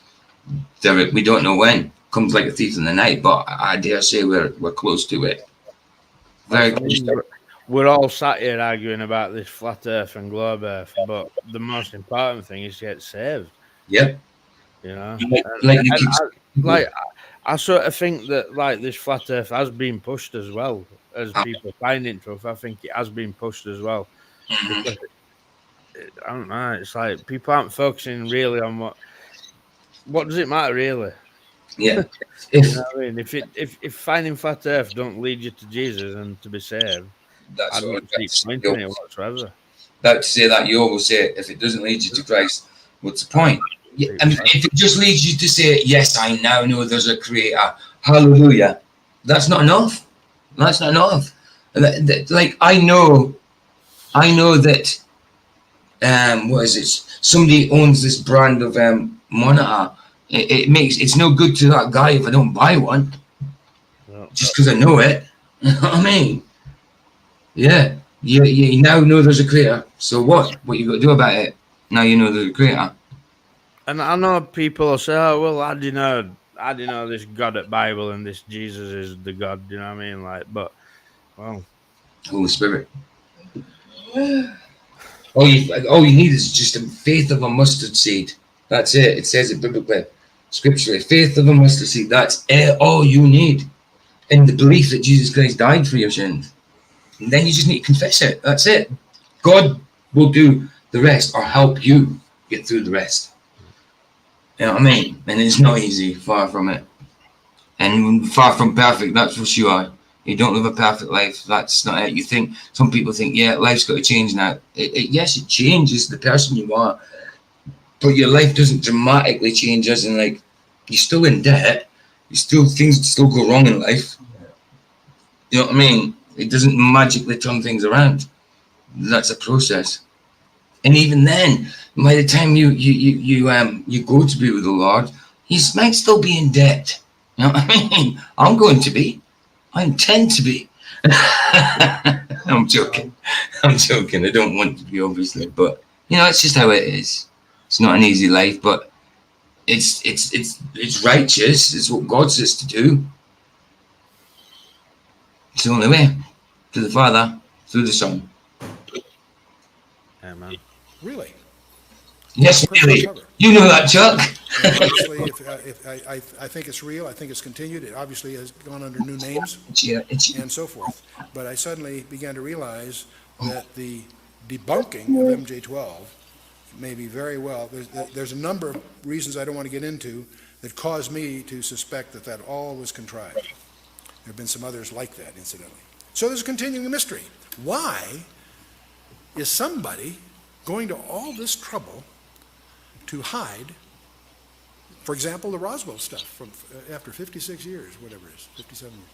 we don't know when. Comes like a thief in the night, but I dare say we're close to it. Very close to it. We're all sat here arguing about this flat Earth and globe Earth, but the most important thing is to get saved. Yep. You know, I sort of think that like this flat Earth has been pushed as well as people find it tough. I think it has been pushed as well. Because, I don't know. It's like people aren't focusing really on what does it matter really. Yeah. You know what I mean? If finding flat Earth don't lead you to Jesus and to be saved, that's I don't see point in it whatsoever. About to say that, you always say, if it doesn't lead you to Christ, what's the point? Yeah, I mean, if it just leads you to say, yes, I now know there's a creator, hallelujah, that's not enough. That's not enough. Like, I know that, what is it? Somebody owns this brand of monitor. It's no good to that guy if I don't buy one. No. Just because I know it. You know what I mean? Yeah. You now know there's a creator. So what? What you got to do about it? Now you know there's a creator. And I know people will say, "Oh, well, I do know this God at Bible and this Jesus is the God." You know what I mean? Like, but well, Holy Spirit. All you need is just a faith of a mustard seed. That's it. It says it biblically, scripturally. Faith of a mustard seed. That's all you need. And the belief that Jesus Christ died for your sins. And then you just need to confess it. That's it. God will do the rest or help you get through the rest. You know what I mean? And it's not easy, far from it. And far from perfect, that's for sure. You don't live a perfect life. That's not it. Some people think, yeah, life's got to change now. Yes, it changes the person you are. But your life doesn't dramatically change, as in, like, you're still in debt. Things still go wrong in life. You know what I mean? It doesn't magically turn things around. That's a process. And even then, by the time you go to be with the Lord, you might still be in debt. You know what I mean? I'm going to be. I intend to be. I'm joking. I don't want to be, obviously, but you know, it's just how it is. It's not an easy life, but it's righteous. It's what God says to do. It's the only way to the Father through the Son. Really? Yes, really. You know that, Chuck. And obviously, I think it's real. I think it's continued. It obviously has gone under new names and so forth. But I suddenly began to realize that the debunking of MJ12 may be very well. There's a number of reasons I don't want to get into that caused me to suspect that that all was contrived. There have been some others like that, incidentally. So there's a continuing mystery. Why is somebody going to all this trouble to hide, for example, the Roswell stuff from after 56 years, whatever it is, 57 years?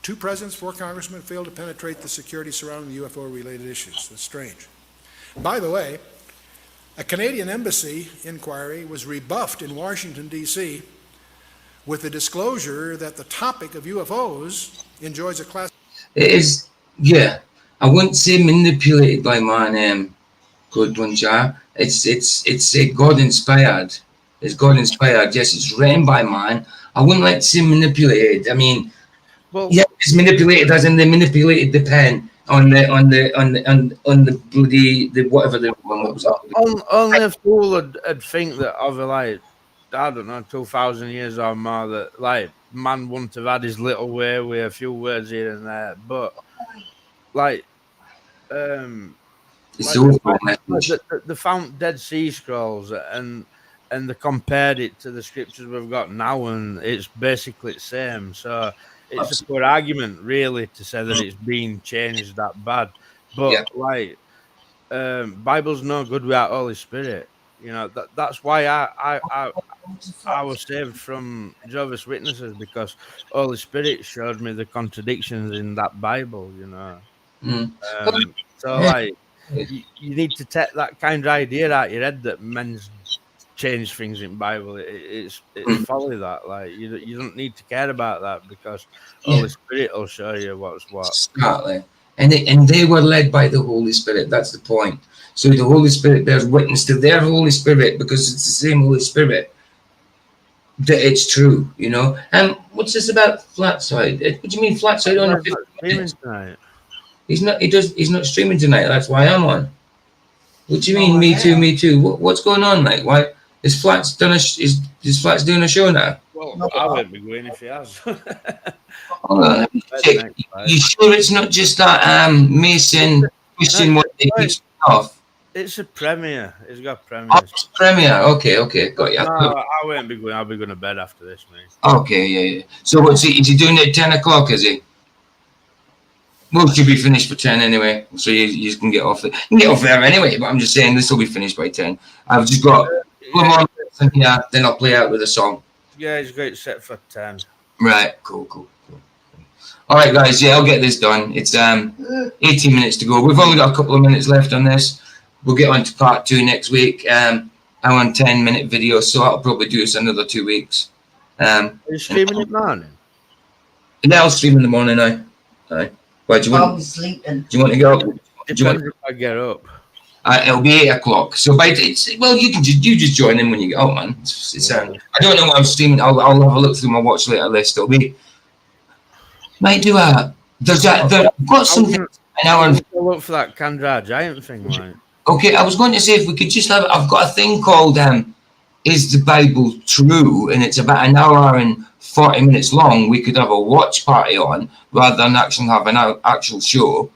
2 presidents, 4 congressmen failed to penetrate the security surrounding the UFO-related issues. That's strange. By the way, a Canadian embassy inquiry was rebuffed in Washington, D.C. with the disclosure that the topic of UFOs enjoys a class. It is, yeah. I wouldn't say manipulated by man, good one, Jar. It's God inspired. It's God inspired. Yes, it's written by man. I wouldn't like to say manipulated. I mean, well, yeah, it's manipulated as in they manipulated the pen on the bloody the whatever the one was. Only a fool would think that over like I don't know 2,000 years or more that like man wouldn't have had his little way with a few words here and there, but like it's like they found Dead Sea Scrolls and they compared it to the scriptures we've got now, and it's basically the same. So it's a poor argument, really, to say that it's been changed that bad. But like, Bible's no good without Holy Spirit. You know that's why I was saved from Jehovah's Witnesses, because Holy Spirit showed me the contradictions in that Bible. You know, so like you need to take that kind of idea out your head that men's change things in Bible. It's folly that like you don't need to care about that, because Holy Spirit will show you what's what. Exactly. And they were led by the Holy Spirit. That's the point. So the Holy Spirit bears witness to their Holy Spirit, because it's the same Holy Spirit, that it's true, you know. And what's this about flat side? What do you mean flat side on streaming tonight? He's not streaming tonight. That's why I'm on. What do you mean? Me too. What's going on? Like, why is Flats doing a show now? Well, I won't be going if he has. You sure it's not just that Mason Christian what they keep off? It's a premiere. It's got premiere. Oh, it's premiere. Okay, got you. No, I won't be going. I'll be going to bed after this, mate. Okay, yeah. So what's he? Is he doing it at 10 o'clock? Is he? Well, it should be finished for 10 anyway. So you can get off. You can get off there anyway. But I'm just saying this will be finished by 10. I've just got one more here. Then I'll play out with a song. Yeah, he's got it set for 10. Right. Cool. All right, guys. Yeah, I'll get this done. It's 18 minutes to go. We've only got a couple of minutes left on this. We'll get on to part 2 next week. I'm on 10-minute video, so I'll probably do this another 2 weeks. Are you streaming in the morning? Yeah, I'll stream in the morning now. Aye. Why do you want? I'll be sleeping. Do you want to go? Depends if I get up. It'll be 8 o'clock. So you just join in when you get out, man. I don't know what I'm streaming. I'll have a look through my watch later list. It'll be. Might do a. I've got something. An hour and look for that Candra Giant thing, right? Okay, I was going to say if we could just have. I've got a thing called "Is the Bible True?" and it's about an hour and 40 minutes long. We could have a watch party on rather than actually have an actual show.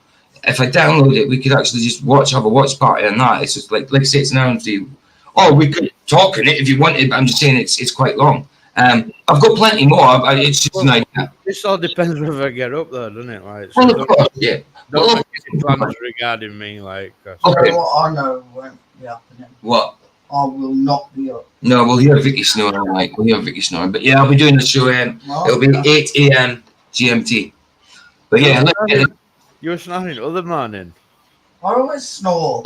If I download it, we could actually just have a watch party on that. It's just like say it's an hour and 3. Or we could talk on it if you wanted, but I'm just saying it's quite long. I've got plenty more. It's just an idea. This all depends whether I get up though, doesn't it? Like, well, of course, yeah. Don't make any plans regarding me, like. Okay. What I know won't be happening. What? I will not be up. No, we'll hear Vicky snoring. We'll hear Vicky snoring. But yeah, I'll be doing the show. It'll be 8 a.m. GMT. But yeah, you were snoring other morning. I always snore.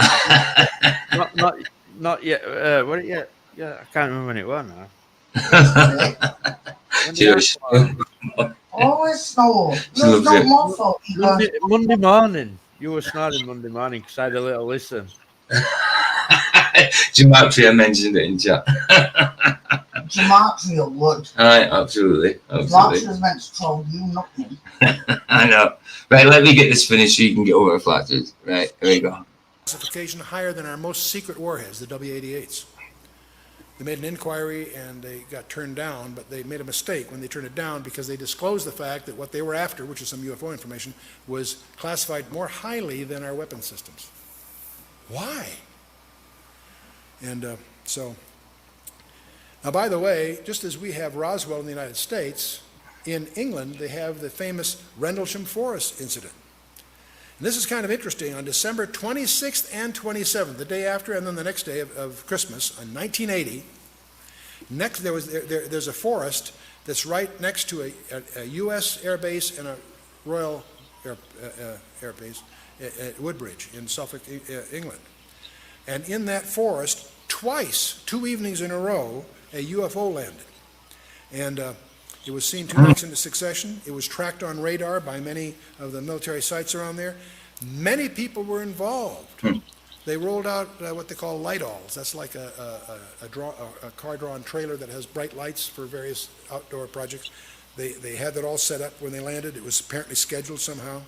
not yet. What it yet? Yeah, I can't remember when it was now. I always snore. No, it's not my fault. Monday morning. You were snoring Monday morning because I had a little listen. Gematria mentioned it in chat. Gematria would. Alright, absolutely. Gematria's meant to troll you, not me. I know. Right, let me get this finished so you can get over the flatters. Right, here we go. classification higher than our most secret warheads, the W-88s. They made an inquiry and they got turned down, but they made a mistake when they turned it down because they disclosed the fact that what they were after, which is some UFO information, was classified more highly than our weapon systems. Why? And now, by the way, just as we have Roswell in the United States, in England they have the famous Rendlesham Forest incident. And this is kind of interesting. On December 26th and 27th, the day after and then the next day of Christmas, in 1980, there's a forest that's right next to a U.S. air base and a Royal Air Base at Woodbridge in Suffolk, England. And in that forest, twice, 2 evenings in a row, a UFO landed. And it was seen 2 nights into succession. It was tracked on radar by many of the military sites around there. Many people were involved. They rolled out what they call light-alls. That's like a car-drawn trailer that has bright lights for various outdoor projects. They had that all set up when they landed. It was apparently scheduled somehow.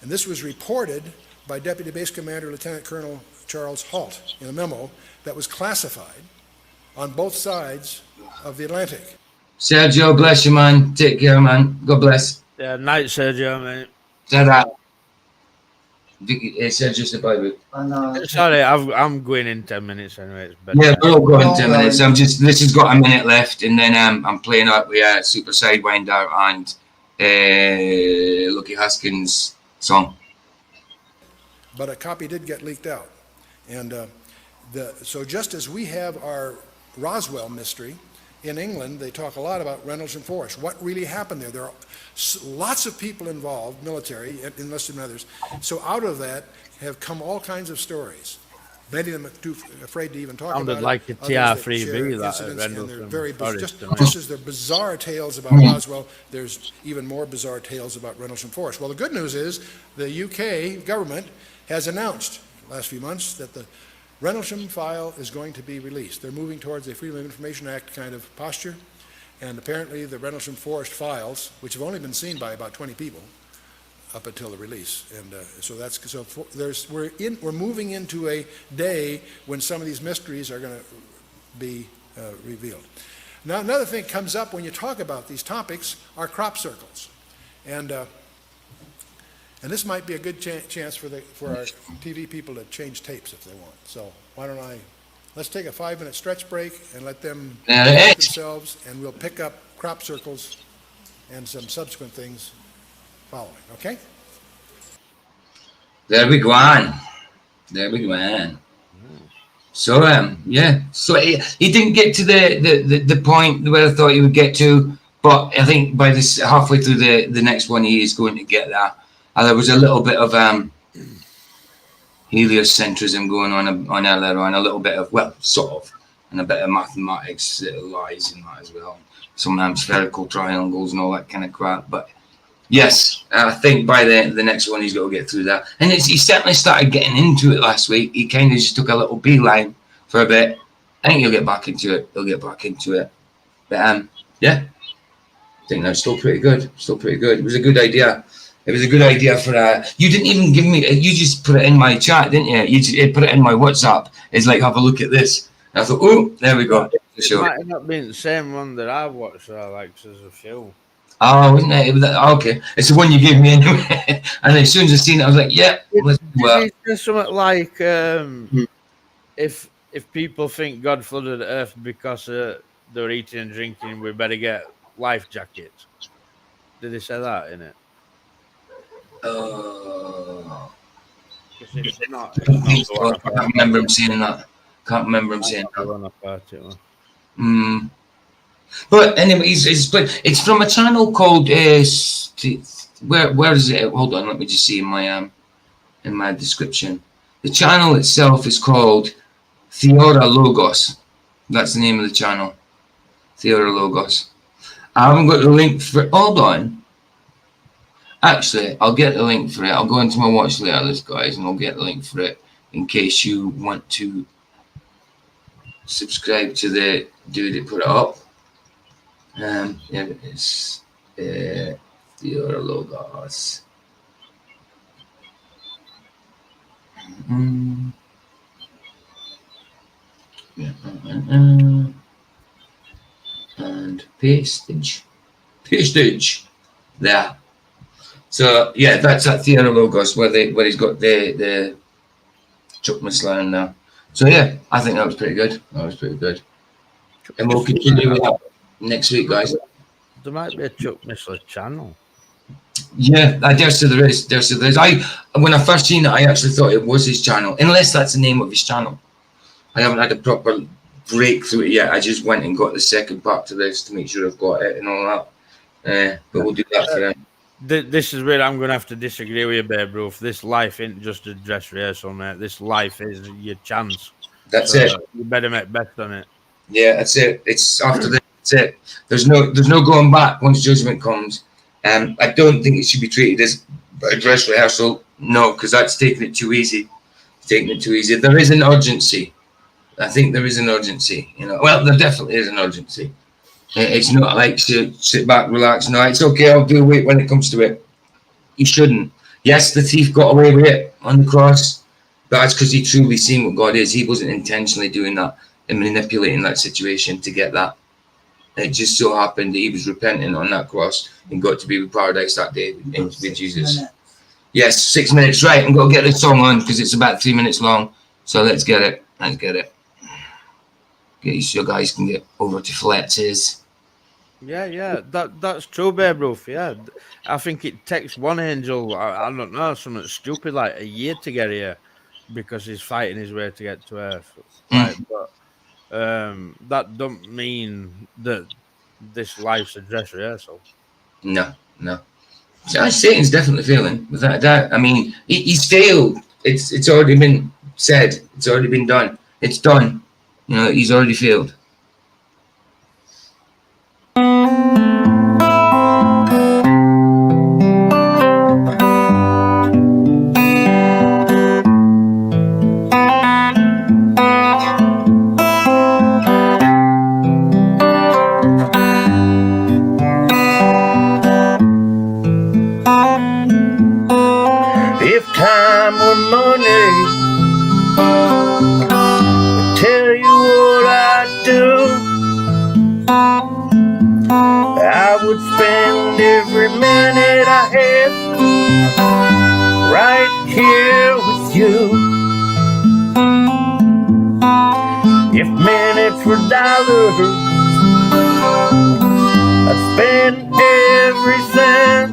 And this was reported by Deputy Base Commander Lieutenant Colonel Charles Halt in a memo that was classified on both sides of the Atlantic. Sergio, bless you, man. Take care, man. God bless. Yeah, night, Sergio, mate. Ta-da. Sergio, say bye, bye. Sorry, I'm going in 10 minutes anyway. It's better. Yeah, we're all going 10 minutes. This has got a minute left, and then I'm playing up with Super Sidewinder and Lucky Haskins' song. But a copy did get leaked out. And so just as we have our Roswell mystery, in England, they talk a lot about Rendlesham Forest. What really happened there? There are lots of people involved, military, enlisted and others. So out of that have come all kinds of stories. Many of them are too afraid to even talk about it. Sounded like a TR3B, that Rendlesham Forest. Just as there are bizarre tales about Roswell, there's even more bizarre tales about Rendlesham Forest. Well, the good news is the UK government has announced last few months that the Rendlesham file is going to be released. They're moving towards a Freedom of Information Act kind of posture, and apparently the Rendlesham Forest files, which have only been seen by about 20 people up until the release, and we're moving into a day when some of these mysteries are going to be revealed. Now, another thing comes up when you talk about these topics are crop circles, and this might be a good chance for our TV people to change tapes if they want. So why don't let's take a 5-minute stretch break and let them themselves, and we'll pick up crop circles and some subsequent things following. Okay? There we go on. So yeah. So he didn't get to the point where I thought he would get to, but I think by this halfway through the next one he is going to get there. There was a little bit of heliocentrism going on earlier on, a little bit of, well, sort of, and a bit of mathematics lies in that as well. Some spherical triangles and all that kind of crap. But yes, I think by the next one he's got to get through that. And he certainly started getting into it last week. He kind of just took a little beeline for a bit. I think he'll get back into it. But yeah, I think that's still pretty good. It was a good idea. It was a good idea for you didn't even give me, you just put it in my chat, didn't you? You put it in my WhatsApp. It's like, have a look at this. And I thought, oh, there we go. It might have not been the same one that I watched, there's a few. Oh, wasn't it? Okay. It's the one you gave me anyway. And as soon as I seen it, I was like, yeah. It's something like, if people think God flooded the earth because they're eating and drinking, we better get life jackets. Did they say that in it? I can't remember him saying that. But anyway, it's from a channel called where is it? Hold on, let me just see in my description. The channel itself is called Theoria Logos. That's the name of the channel. Theoria Logos. I haven't got the link for. Hold on. Actually, I'll get the link for it. I'll go into my watch later list, guys, and I'll get the link for it in case you want to subscribe to the dude that put it up. Yeah, it's Theoria Logos. And pastage. There. So yeah, that's at Theoria Logos where he's got the Chuck Missler in there. So yeah, I think that was pretty good. And we'll continue with that next week, guys. There might be a Chuck Missler channel. Yeah, I dare say there is. When I first seen it, I actually thought it was his channel, unless that's the name of his channel. I haven't had a proper breakthrough it yet. I just went and got the second part to this to make sure I've got it and all that. But we'll do that for him. This is where I'm going to have to disagree with you, Babe Ruth. This life ain't just a dress rehearsal, mate. This life is your chance. That's it. You better make best on it. Yeah, that's it. It's after this. That's it. There's no going back once judgment comes. I don't think it should be treated as a dress rehearsal. No, because that's taking it too easy. There is an urgency. I think there is an urgency. Well, there definitely is an urgency. It's not like sit back, relax. No, it's okay. I'll do it when it comes to it. He shouldn't. Yes, the thief got away with it on the cross, but that's because he truly seen what God is. He wasn't intentionally doing that and manipulating that situation to get that. It just so happened that he was repenting on that cross and got to be with paradise that day with Jesus. Yes, 6 minutes. Right, I'm going to get this song on because it's about 3 minutes long. So let's get it. Get you so guys can get over to Fletcher's. Yeah, that's true, Babe Ruth. Yeah, I think it takes one angel, I don't know, something stupid like a year to get here because he's fighting his way to get to Earth. Right, but that don't mean that this life's a dress rehearsal. No. So Satan's definitely failing, without a doubt. I mean, he's failed. It's already been said. It's already been done. It's done. He's already failed. If time were money, I'd tell you what I'd do. I would spend every minute I had right here with you. If minutes were dollars, I'd spend every cent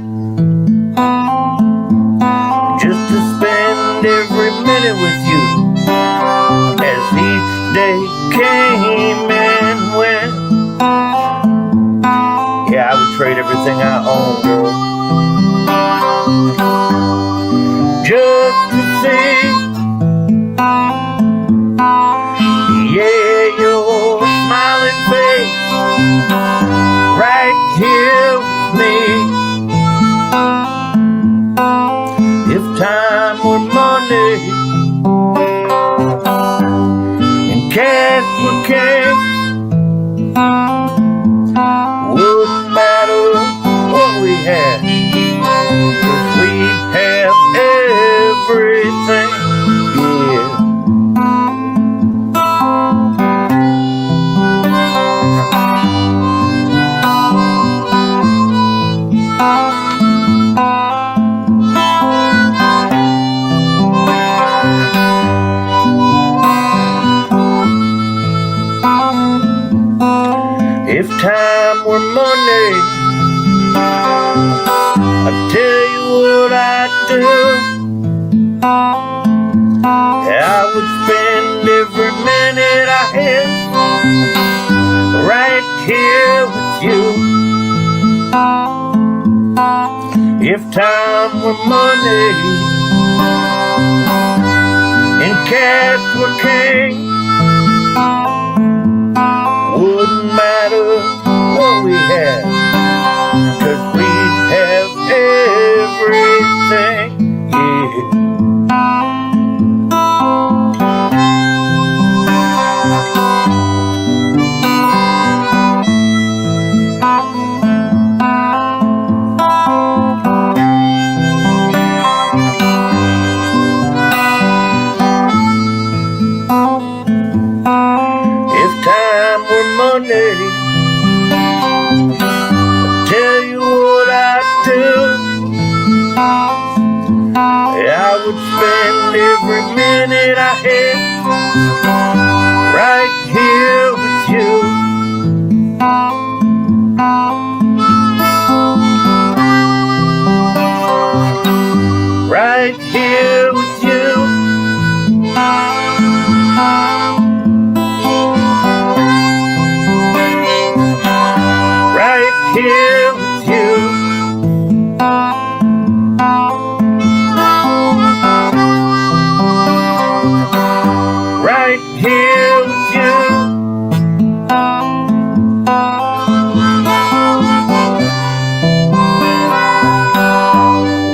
just to spend every minute with you. As each day came and went, yeah, I would trade everything I own, girl, just to see, yeah, your smiling face right here with me. If time were money and cash were king, wouldn't matter what we had, 'cause we'd have everything, yeah. If time were money, I'd tell you what I'd do. I would spend every minute I had right here with you. If time were money and cash were king, wouldn't matter what we had, 'cause we'd have everything, yeah. I would spend every minute I had right here with you. Right here with you. Right here with you. Right here with you.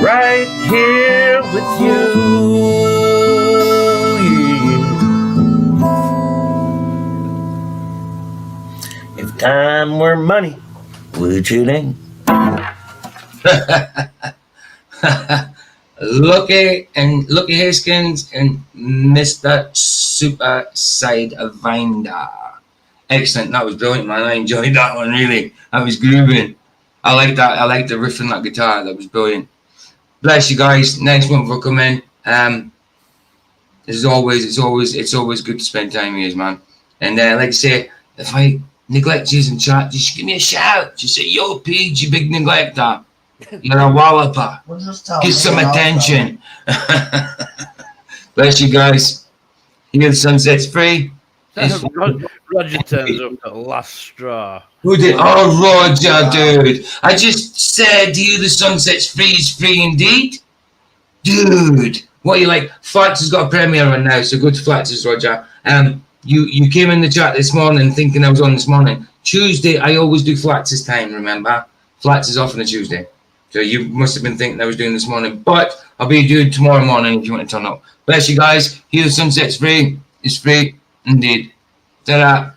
Right here with you. If time were money, would you then? Lucky Haskins and Mr. Super Sidewinder. Excellent. That was brilliant, man. I enjoyed that one, really. That was grooving. I like that. I like the riff on that guitar. That was brilliant. Bless you guys. Next month we'll come in. As always, it's always good to spend time with you, man. And like I say, if I neglect you in chat, just give me a shout. Just say, yo, Pete, you big neglector. You're a walloper. We'll just tell Get me some and I'll attention. Bless you guys. Here the sunset's free. Roger turns up at the last straw. Who did? Oh, Roger, dude. I just said to you the sunset's free is free indeed. Dude. What are you like? Flats has got a premiere on now, so go to Flats, Roger. You came in the chat this morning thinking I was on this morning. Tuesday, I always do Flats' time, remember? Flats is off on a Tuesday. So you must have been thinking I was doing this morning. But I'll be doing tomorrow morning if you want to turn up. Bless you guys. Here the sunset's free. It's free indeed. Ta-da.